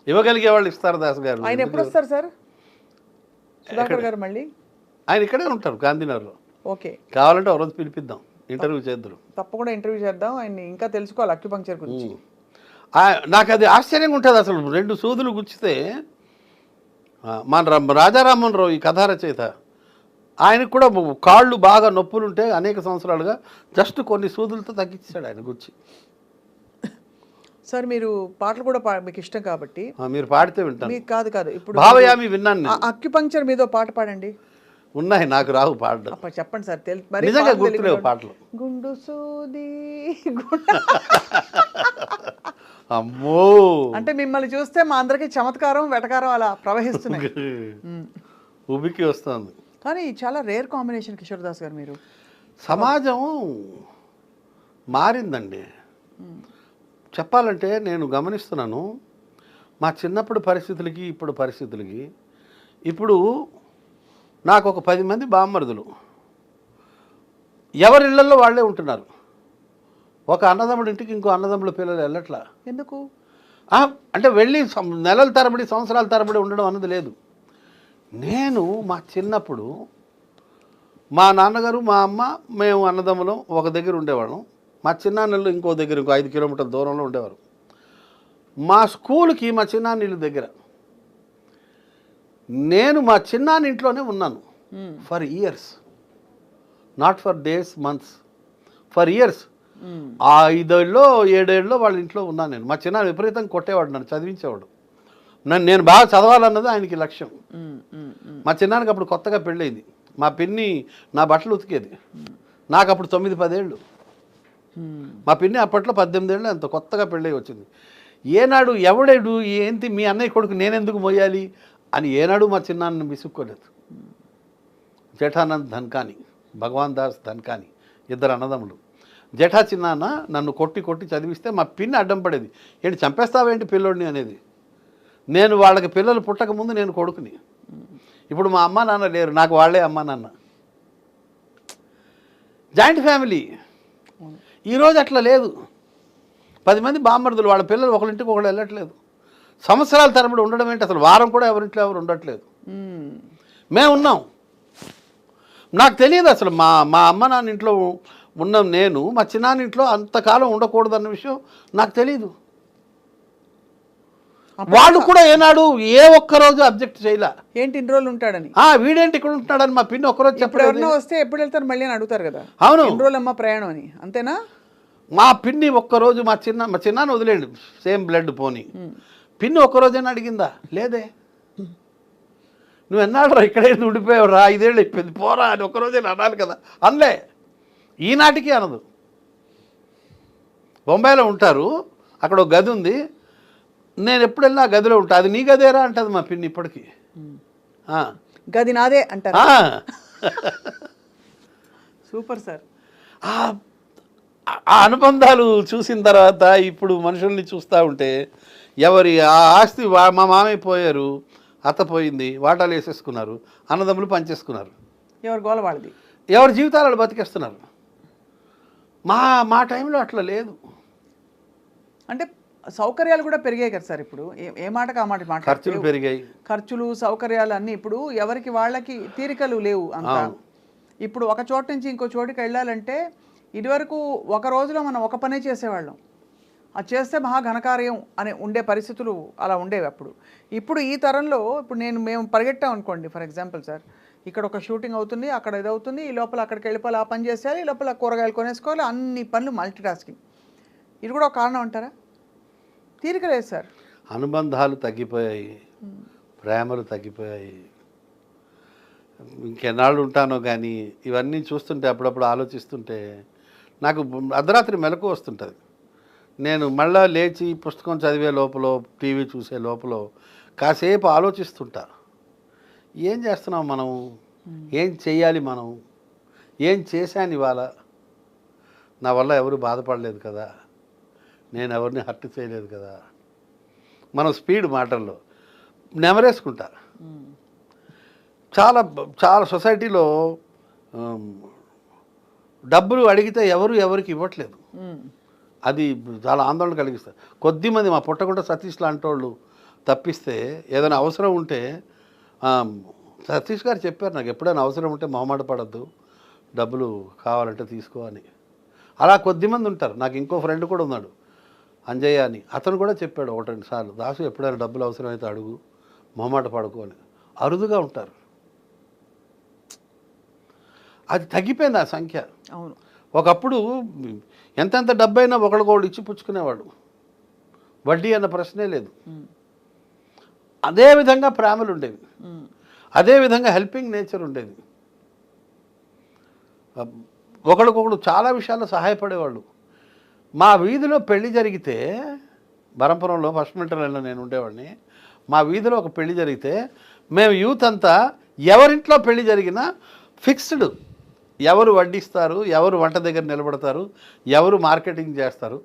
ఇవ్వగలిగే వాళ్ళు ఇస్తారు. దాస్ గారు ఆయన ఎప్పుడు వస్తారు సార్? సుధాకర్ గారు మళ్ళీ ఆయన ఇక్కడే ఉంటారు గాంధీనగర్లో. ఓకే, కావాలంటే ఒక రోజు పిలిపిద్దాం, ఇంటర్వ్యూ చేద్దాం. తప్పకుండా ఇంటర్వ్యూ చేద్దాం. ఆయన ఇంకా తెలుసుకోవాలి అక్యుపంక్చర్ గురించి. నాకు అది ఆశ్చర్యంగా ఉంటుంది అసలు. 2 సూదులు గుచ్చితే మన రాజారామన్ రావు, ఈ కథా రచయిత, ఆయనకు కూడా కాళ్ళు బాగా నొప్పులుంటే అనేక సంవత్సరాలుగా జస్ట్ కొన్ని సూదులతో తగ్గించాడు ఆయన గుచ్చి. సార్ మీరు పాటలు కూడా మీకు ఇష్టం కాబట్టి మీరు పాడితే వింటాను. మీకు కాదు ఇప్పుడు భావయామి విన్నాను నేను. అక్యుపంక్చర్ మీద పాట పాడండి. ఉన్నాయి, నాకు రావు పాడడం. చెప్పండి సార్. నిజంగా గుర్తులేవు పాటలు. గుండు సూది అమ్మో, అంటే మిమ్మల్ని చూస్తే మా అందరికి చమత్కారం వెటకారం అలా ప్రవహిస్తున్నాయి. ఉబికి వస్తుంది. కానీ చాలా రేర్ కాంబినేషన్ కిషోర్ దాస్ గారు మీరు. సమాజం మారిందండి. చెప్పాలంటే నేను గమనిస్తున్నాను మా చిన్నప్పుడు పరిస్థితులకి ఇప్పుడు పరిస్థితులకి. ఇప్పుడు నాకు ఒక 10 మంది బామ్మరుదులు, ఎవరి ఇళ్లలో వాళ్ళే ఉంటున్నారు. ఒక అన్నదమ్ముడి ఇంటికి ఇంకో అన్నదమ్ముల పిల్లలు వెళ్ళట్లా. ఎందుకు అంటే వెళ్ళి నెలల తరబడి సంవత్సరాల తరబడి ఉండడం అన్నది లేదు. నేను మా చిన్నప్పుడు మా నాన్నగారు మా అమ్మ మేము అన్నదమ్ములం ఒక దగ్గర ఉండేవాళ్ళం. మా చిన్నాన్నలు ఇంకో దగ్గర ఇంకో 5 కిలోమీటర్ల దూరంలో ఉండేవారు. మా స్కూల్కి మా చిన్నాన్నీళ్ళు దగ్గర. నేను మా చిన్నాన్న ఇంట్లోనే ఉన్నాను for years, not for days months, for years. 5 ఏళ్ళలో 7 ఏళ్ళలో వాళ్ళ ఇంట్లో ఉన్నాను నేను. మా చిన్నాన్న విపరీతంగా కొట్టేవాడు, నన్ను చదివించేవాడు. నేను బాగా చదవాలన్నది ఆయనకి లక్ష్యం. మా చిన్నానికి అప్పుడు కొత్తగా పెళ్ళయింది. మా పిన్ని నా బట్టలు ఉతికేది. నాకు అప్పుడు 9-10 ఏళ్ళు. మా పిన్ని అప్పట్లో 18 ఏళ్ళు అంత కొత్తగా పెళ్ళి వచ్చింది. ఏనాడు ఎవడేడు ఏంటి మీ అన్నయ్య కొడుకు నేనెందుకు మోయాలి అని ఏనాడు మా చిన్నాన్నని విసుక్కోలేదు. జఠానంద్ ధన్కాని, భగవాన్ దాస్ ధన్కాని, 2 అన్నదమ్ములు. జఠా చిన్నాన్న నన్ను కొట్టి కొట్టి చదివిస్తే మా పిన్ని అడ్డం పడేది. ఏంటి చంపేస్తావేంటి పిల్లోడిని అనేది. నేను వాళ్ళకి పిల్లలు పుట్టక ముందు నేను కొడుకుని. ఇప్పుడు మా అమ్మ నాన్న లేరు, నాకు వాళ్ళే అమ్మ నాన్న. Joint family. ఈరోజు అట్లా లేదు. 10 మంది బామ్మర్దులు, వాళ్ళ పిల్లలు ఒకరింటికి ఒకళ్ళు వెళ్ళట్లేదు. సంవత్సరాల తరబడి ఉండడం ఏంటి, అసలు వారం కూడా ఎవరింట్లో ఎవరు ఉండట్లేదు. మేము ఉన్నాం. నాకు తెలియదు అసలు మా అమ్మ నాన్న ఇంట్లో ఉన్నాం. నేను మా చిన్నాన్న ఇంట్లో అంతకాలం ఉండకూడదన్న విషయం నాకు తెలీదు. వాళ్ళు కూడా ఏనాడు ఏ ఒక్కరోజు అబ్జెక్ట్ చేయలే. ఏంటి ఇన్ని రోజులు ఉంటాడని, వీడేంటి ఇక్కడ ఉంటున్నాడని మా పిన్ని ఒక్కరోజు చెప్పలేదు. వస్తే ఎప్పుడు వెళ్తారు మళ్ళీ అని అడుగుతారు కదా. అవును, ఎన్ని రోజులు అమ్మ ప్రయాణం అని, అంతేనా? మా పిన్ని ఒక్కరోజు మా చిన్నాన్న వదిలేండి, సేమ్ బ్లడ్ పోని. పిన్ని ఒక్కరోజైనా అడిగిందా? లేదే. నువ్వు ఎన్నాడు రా ఇక్కడే ఉండిపోయావు రా, 5 ఏళ్ళు అయిపోయింది పోరా అని ఒక్కరోజైనా అనాలి కదా. అనలే, ఈనాటికి అనదు. బొంబాయిలో ఉంటారు, అక్కడ ఒక గది ఉంది. నేను ఎప్పుడు వెళ్ళినా ఆ గదిలో ఉంటా. అది నీ గదేరా అంటది మా పిన్ని ఇప్పటికీ. గది నాదే అంటారు. Super sir. ఆ అనుబంధాలు చూసిన తర్వాత ఇప్పుడు మనుషుల్ని చూస్తూ ఉంటే ఎవరి ఆ ఆస్తి మా మామయ్య పోయారు, అత్త పోయింది, వాటాలు వేసేసుకున్నారు, అన్నదమ్ములు పనిచేసుకున్నారు. ఎవరి గోల వాళ్ళది, ఎవరి జీవితాలు బతికేస్తున్నారు. మా టైంలో అట్లా లేదు. అంటే సౌకర్యాలు కూడా పెరిగాయి కదా సార్. ఇప్పుడు ఏ మాటకు ఆ మాట మాట, ఖర్చులు పెరిగాయి. ఖర్చులు సౌకర్యాలు అన్నీ ఇప్పుడు ఎవరికి వాళ్ళకి తీరికలు లేవు అంతా. ఇప్పుడు ఒక చోటు నుంచి ఇంకో చోటుకి వెళ్ళాలంటే ఇదివరకు ఒక రోజులో మనం ఒక పనే చేసేవాళ్ళం. అది చేస్తే మహా ఘనకార్యం అని ఉండే పరిస్థితులు అలా ఉండేవి అప్పుడు. ఇప్పుడు ఈ తరంలో ఇప్పుడు మేము పరిగెట్టాం అనుకోండి, ఫర్ ఎగ్జాంపుల్ సార్, ఇక్కడ ఒక షూటింగ్ అవుతుంది, అక్కడ ఇది అవుతుంది, ఈ లోపల అక్కడికి వెళ్ళిపోవాలి, ఆ పని చేసేయాలి, ఈ లోపల కూరగాయలు కొనేసుకోవాలి, అన్ని పనులు మల్టీ టాస్కింగ్. ఇది కూడా ఒక కారణం అంటారా? తీరిక లేదు సార్. అనుబంధాలు తగ్గిపోయాయి, ప్రేమలు తగ్గిపోయాయి. ఇంకెన్నాళ్ళు ఉంటానో కానీ ఇవన్నీ చూస్తుంటే అప్పుడప్పుడు ఆలోచిస్తుంటే నాకు అర్ధరాత్రి మెలకు వస్తుంటుంది. నేను మళ్ళా లేచి పుస్తకం చదివే లోపల, టీవీ చూసే లోపల కాసేపు ఆలోచిస్తుంటా. ఏం చేస్తున్నాం మనం, ఏం చెయ్యాలి మనం, ఏం చేశాను ఇవాళ, నా వల్ల ఎవరు బాధపడలేదు కదా, నేను ఎవరిని హర్ట్ చేయలేదు కదా. మనం స్పీడ్ మాటల్లో నెమరేసుకుంటా. చాలా చాలా సొసైటీలో డబ్బులు అడిగితే ఎవరికి ఇవ్వట్లేదు. అది చాలా ఆందోళన కలిగిస్తుంది. కొద్దిమంది మా పుట్టగుంట సతీష్ లాంటి వాళ్ళు తప్పిస్తే ఏదైనా అవసరం ఉంటే, సతీష్ గారు చెప్పారు నాకు, ఎప్పుడైనా అవసరం ఉంటే మొహమాట పడద్దు, డబ్బులు కావాలంటే తీసుకో అని. అలా కొద్దిమంది ఉంటారు. నాకు ఇంకో ఫ్రెండ్ కూడా ఉన్నాడు, అంజయ్య అని. అతను కూడా చెప్పాడు 1-2 సార్లు, దాసు ఎప్పుడైనా డబ్బులు అవసరమైతే అడుగు, మొహమాట పడుకో అని. అరుదుగా ఉంటారు. అది తగ్గిపోయింది ఆ సంఖ్య. అవును. ఒకప్పుడు ఎంతెంత డబ్బైనా ఒకళ్ళకొకళ్ళు ఇచ్చి పుచ్చుకునేవాడు, వడ్డీ అన్న ప్రశ్నే లేదు. అదేవిధంగా ప్రేమలు ఉండేవి, అదేవిధంగా హెల్పింగ్ నేచర్ ఉండేది. ఒకరికొకడు చాలా విషయాల్లో సహాయపడేవాళ్ళు. మా వీధిలో పెళ్లి జరిగితే, బరంపురంలో ఫస్ట్ మిలిటరీలో నేను ఉండేవాడిని, మా వీధిలో ఒక పెళ్లి జరిగితే మేము యూత్ అంతా ఎవరింట్లో పెళ్లి జరిగినా ఫిక్స్డ్, ఎవరు వడ్డిస్తారు, ఎవరు వంట దగ్గర నిలబడతారు, ఎవరు మార్కెటింగ్ చేస్తారు,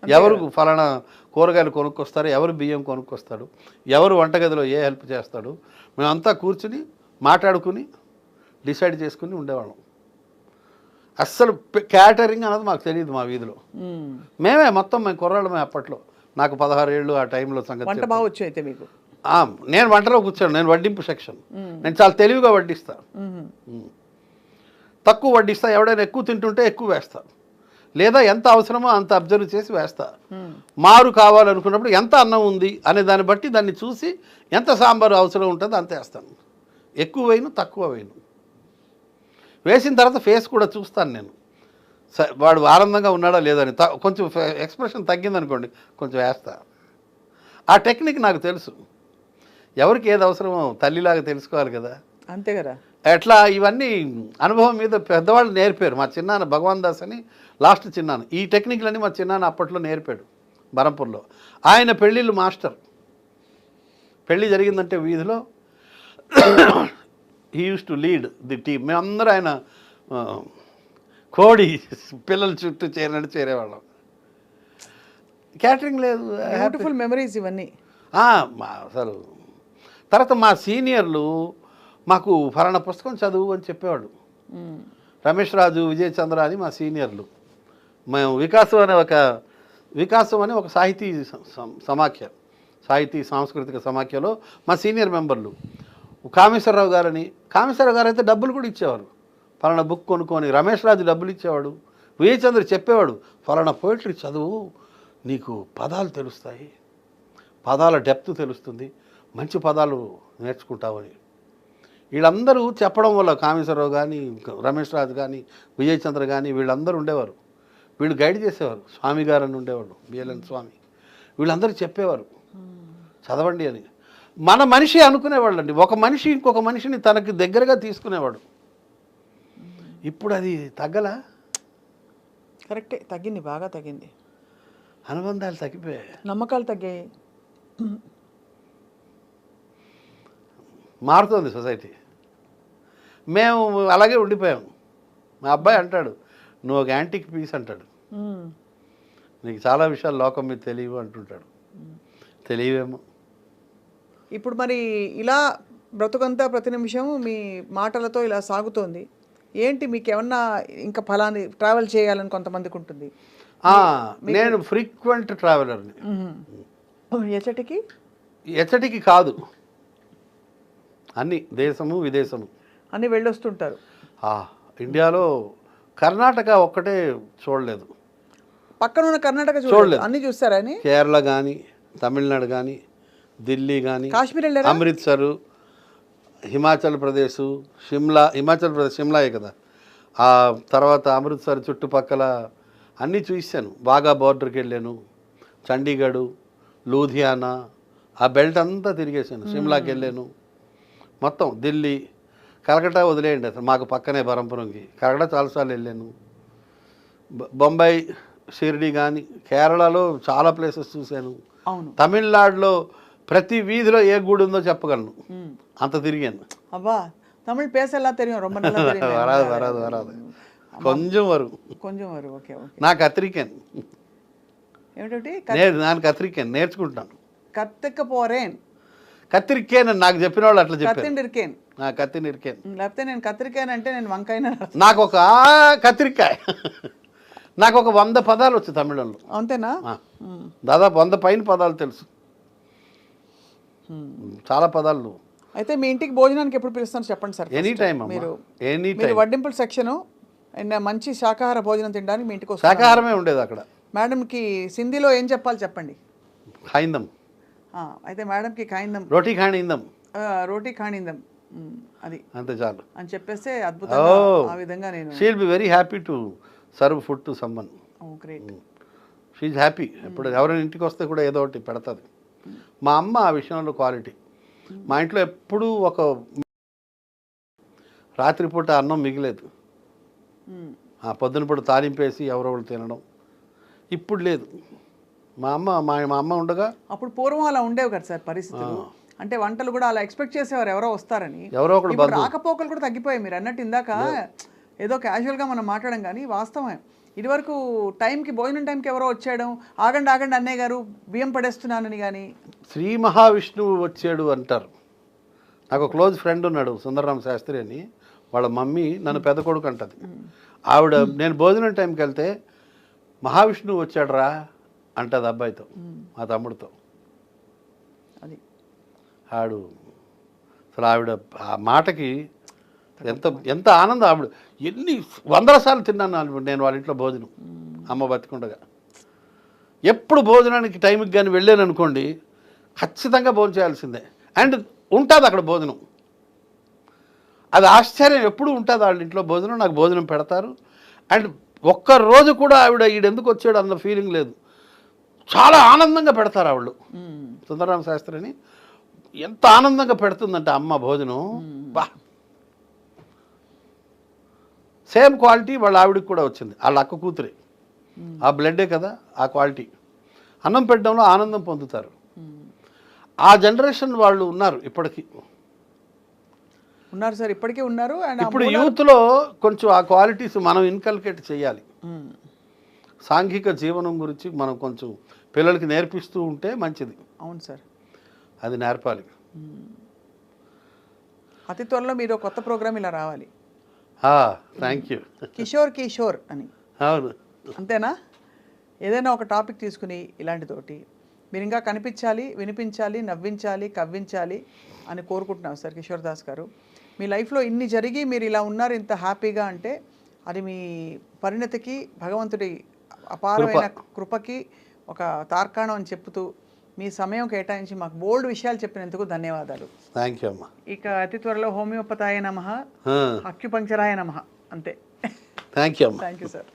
ఎవరు ఫలానా కూరగాయలు కొనుక్కొస్తారు, ఎవరు బియ్యం కొనుక్కొస్తాడు, ఎవరు వంటగదిలో ఏ హెల్ప్ చేస్తాడు, మేమంతా కూర్చుని మాట్లాడుకుని డిసైడ్ చేసుకుని ఉండేవాళ్ళం. అస్సలు క్యాటరింగ్ అన్నది మాకు తెలియదు మా వీధిలో. మేము కుర్రాళ్ళమే అప్పట్లో. నాకు 16 ఏళ్ళు ఆ టైంలో సంగతి. వంట బాగా వచ్చు అయితే మీకు? నేను వంటలో కూర్చోను, నేను వడ్డింపు సెక్షన్. నేను చాలా తెలివిగా వడ్డిస్తా, తక్కువ వడ్డిస్తా. ఎవడైనా ఎక్కువ తింటుంటే ఎక్కువ వేస్తా, లేదా ఎంత అవసరమో అంత అబ్జర్వ్ చేసి వేస్తా. మారు కావాలనుకున్నప్పుడు ఎంత అన్నం ఉంది అనే దాన్ని బట్టి దాన్ని చూసి ఎంత సాంబారు అవసరం ఉంటుందో అంత వేస్తాను. ఎక్కువ వేయను, తక్కువ వేయను. వేసిన తర్వాత ఫేస్ కూడా చూస్తాను నేను, వాడు ఆనందంగా ఉన్నాడా లేదని. కొంచెం ఎక్స్ప్రెషన్ తగ్గిందనుకోండి, కొంచెం వేస్తా. ఆ టెక్నిక్ నాకు తెలుసు. ఎవరికి ఏది అవసరమో తల్లిలాగా తెలుసుకోవాలి కదా, అంతే కదా. ఎట్లా ఇవన్నీ అనుభవం మీద పెద్దవాళ్ళు నేర్పారు. మా చిన్నాన్న భగవాన్ దాస్ అని, లాస్ట్ చిన్నాన్న, ఈ టెక్నిక్లన్నీ మా చిన్నాన్న అప్పట్లో నేర్పాడు బరంపూర్లో. ఆయన పెళ్ళిళ్ళు మాస్టర్. పెళ్ళి జరిగిందంటే వీధిలో he use to lead the team. మేమందరూ ఆయన కోడి పిల్లల చుట్టూ చేరేవాళ్ళం. క్యాటరింగ్ లేదు. బ్యూటిఫుల్ మెమరీస్ ఇవన్నీ. అసలు తర్వాత మా సీనియర్లు మాకు ఫలానా పుస్తకం చదువు అని చెప్పేవాడు. రమేష్ రాజు, విజయ్ చంద్ర అని మా సీనియర్లు. మేము వికాసం అని ఒక సాహితీ సమాఖ్య, సాహితీ సాంస్కృతిక సమాఖ్యలో మా సీనియర్ మెంబర్లు. కామేశ్వరరావు గారని, కామేశ్వరరావు గారు అయితే డబ్బులు కూడా ఇచ్చేవారు, ఫలానా బుక్ కొనుక్కొని. రమేష్ రాజు డబ్బులు ఇచ్చేవాడు. విజయ్ చంద్ర చెప్పేవాడు, ఫలానా పోయిటరీ చదువు, నీకు పదాలు తెలుస్తాయి, పదాల డెప్త్ తెలుస్తుంది, మంచి పదాలు నేర్చుకుంటావని. వీళ్ళందరూ చెప్పడం వల్ల కామేశ్వరరావు కానీ, రమేష్ రాజు కానీ, విజయ్ చంద్ర కానీ వీళ్ళందరూ ఉండేవారు. వీళ్ళు గైడ్ చేసేవారు. స్వామి గారు అని ఉండేవాళ్ళు, బిఎల్ఎన్ స్వామి. వీళ్ళందరూ చెప్పేవారు చదవండి అని. మన మనిషి అనుకునేవాళ్ళండి. ఒక మనిషి ఇంకొక మనిషిని తనకి దగ్గరగా తీసుకునేవాడు. ఇప్పుడు అది తగ్గలా? కరెక్టే, తగ్గింది, బాగా తగ్గింది. అనుబంధాలు తగ్గిపోయాయి, నమ్మకాలు తగ్గాయి. మారుతోంది సొసైటీ. మేము అలాగే ఉండిపోయాం. మా అబ్బాయి అంటాడు, నువ్వు ఒక యాంటిక్ పీస్ అంటాడు, నీకు చాలా విషయాలు లోకం మీద తెలియవు అంటుంటాడు. తెలియవేమో. ఇప్పుడు మరి ఇలా బ్రతుకంతా ప్రతి నిమిషం మీ మాటలతో ఇలా సాగుతోంది. ఏంటి మీకు ఏమన్నా ఇంకా ఫలాని ట్రావెల్ చేయాలని కొంతమందికి ఉంటుంది? నేను ఫ్రీక్వెంట్ ట్రావెలర్ని. ఎచ్చటికి కాదు, అన్ని దేశము విదేశము అన్నీ వెళ్ళొస్తుంటారు. ఇండియాలో కర్ణాటక ఒక్కటే చూడలేదు, పక్కనున్న కర్ణాటక చూడలేదు, అన్ని చూస్తారా? కేరళ కానీ, తమిళనాడు కానీ, ఢిల్లీ కానీ, కాశ్మీర్, అమృత్సరు, హిమాచల్ ప్రదేశ్, షిమ్లా. హిమాచల్ ప్రదేశ్ షిమ్లాయే కదా. ఆ తర్వాత అమృత్సర్ చుట్టుపక్కల అన్నీ చూసాను. బాగా బార్డర్కి వెళ్ళాను, చండీగఢ్, లూధియానా, ఆ బెల్ట్ అంతా తిరిగేసాను. షిమ్లాకి వెళ్ళాను, మొత్తం ఢిల్లీ, కలకట్టా వదిలేయండి, అసలు మాకు పక్కనే బరంపురంకి. కలకట్టా చాలాసార్లు వెళ్ళాను. బొంబాయి, షిర్డీ కానీ, కేరళలో చాలా ప్లేసెస్ చూశాను. తమిళనాడులో ప్రతి వీధిలో ఏ గుడి ఉందో చెప్పగలను, అంత తిరిగాను. అబ్బా, తమిళ్ పేసెల్లా తెలియదు, ரொம்ப நல்லா தெரியும். వరాదు కొంచెం వరకు. ఓకే. నాకు కత్రికన్ ఏమిటి? నేను కత్రికన్ నేర్చుకుంటాను. కత్తికపోరేన్, కత్తిరికేన్ అని నాకు చెప్పిన వాళ్ళు అట్లా చెప్పారు. కత్తినిరికేన్. లేకపోతే నేను కత్తిరికాయన్ అంటే నేను వంకాయ. నాకు ఒక కత్తిరికాయ, నాకు ఒక 100 పదాలు వచ్చు తమిళంలో. అంతేనా? దాదాపు 100 పైన పదాలు తెలుసు, చాలా పదాలు. అయితే మీ ఇంటికి భోజనానికి ఎప్పుడు పిలుస్తాను చెప్పండి సార్. Any first. టైం మీరు ఎనీ మీరు టైం. వడ్డింపుల సెక్షన్ అండ్ మంచి శాకాహార భోజనం తినడానికి మీ ఇంటికి వస్తాను. శాకాహారమే ఉండేది అక్కడ. మేడంకి సింధీలో ఏం చెప్పాలి చెప్పండి. ఖాయిందం, అయితే మేడంకి ఖాయిందం, రోటీ ఖాయిందం, రోటీ ఖాయిందం అది అంతే చాలు అని చెప్పేస్తే అద్భుతంగా ఆ విధంగా నేను she'll be very happy to serve food to సమ్మన్. గ్రేట్. She's happy. ఇప్పుడు ఎవరైనా ఇంటికి వస్తే కూడా ఏదో ఒకటి పెడతాది. మా అమ్మ ఆ విషయంలో క్వాలిటీ. మా ఇంట్లో ఎప్పుడూ ఒక రాత్రిపూట అన్నం మిగిలేదు. ఆ పొద్దున పూట తాలింపేసి ఎవరో ఒకరు తినడం ఇప్పుడు లేదు. మా అమ్మ ఉండగా అప్పుడు పూర్వం అలా ఉండేవి కదా సార్ పరిస్థితులు. అంటే వంటలు కూడా అలా ఎక్స్పెక్ట్ చేసేవారు ఎవరో వస్తారని. ఎవరో ఒకరు ఇప్పుడు రాకపోకలు కూడా తగ్గిపోయాయి. మీరు అన్నట్టు ఇందాక ఏదో క్యాజువల్గా మనం మాట్లాడడం కానీ వాస్తవమే. ఇదివరకు టైంకి భోజనం టైంకి ఎవరో వచ్చేయడం, ఆగండి ఆగండి అన్నయ్య గారు బియ్యం పడేస్తున్నానని కానీ. శ్రీ మహావిష్ణువు వచ్చాడు అంటారు. నాకు క్లోజ్ ఫ్రెండ్ ఉన్నాడు సుందరరామ శాస్త్రి అని. వాళ్ళ మమ్మీ నన్ను పెద్ద కొడుకు అంటది. ఆవిడ నేను భోజనం టైంకి వెళ్తే మహావిష్ణువు వచ్చాడురా అంటది అబ్బాయితో, మా తమ్ముడితో. అది ఆడు అసలు ఆవిడ ఆ మాటకి ఎంత ఆనందం. ఆవిడ ఎన్ని వందల సార్లు తిన్నాను నేను వాళ్ళ ఇంట్లో భోజనం అమ్మ బతికుండగా. ఎప్పుడు భోజనానికి టైంకి కానీ వెళ్ళాను అనుకోండి ఖచ్చితంగా భోజనం చేయాల్సిందే. అండ్ ఉంటుంది అక్కడ భోజనం. అది ఆశ్చర్యం. ఎప్పుడు ఉంటుంది వాళ్ళ ఇంట్లో భోజనం, నాకు భోజనం పెడతారు. అండ్ ఒక్కరోజు కూడా ఆవిడ ఈడెందుకు వచ్చాడు అన్న ఫీలింగ్ లేదు. చాలా ఆనందంగా పెడతారు ఆవిళ్ళు. సుందరరామ శాస్త్రి అని ఎంత ఆనందంగా పెడుతుందంటే అమ్మ భోజనం. బా సేమ్ క్వాలిటీ వాళ్ళ ఆవిడకి కూడా వచ్చింది. వాళ్ళ అక్క కూతురే, ఆ బ్లడ్డే కదా ఆ క్వాలిటీ. అన్నం పెట్టడంలో ఆనందం పొందుతారు. ఆ జనరేషన్ వాళ్ళు ఉన్నారు ఇప్పటికీ. ఉన్నారు సార్, ఇప్పటికే ఉన్నారు. అండ్ ఇప్పుడు యూత్లో కొంచెం ఆ క్వాలిటీస్ మనం ఇన్కల్కేట్ చేయాలి. సాంఘిక జీవనం గురించి మనం కొంచెం పిల్లలకి నేర్పిస్తూ ఉంటే మంచిది. అవును సార్, అది నేర్పాలి. అతి త్వరలో మీరు కొత్త ప్రోగ్రామ్ ఇలా రావాలి. Thank you. కిషోర్ అని. అవును, అంతేనా? ఏదైనా ఒక టాపిక్ తీసుకుని ఇలాంటితోటి మీరు ఇంకా కనిపించాలి, వినిపించాలి, నవ్వించాలి, కవ్వించాలి అని కోరుకుంటున్నాం సార్ కిషోర్ దాస్ గారు. మీ లైఫ్లో ఇన్ని జరిగి మీరు ఇలా ఉన్నారు ఇంత హ్యాపీగా అంటే అది మీ పరిణతికి భగవంతుడి అపారమైన కృపకి ఒక తార్కాణం అని చెప్తూ మీ సమయం కేటాయించి మాకు బోల్డ్ విషయాలు చెప్పినందుకు ధన్యవాదాలు. థ్యాంక్ యూ అమ్మా. ఇక అతి త్వరలో హోమియోపతాయ నమః, అక్యుపంక్చరాయ నమః. అంతే. థ్యాంక్ యూ అమ్మా. Thank you sir.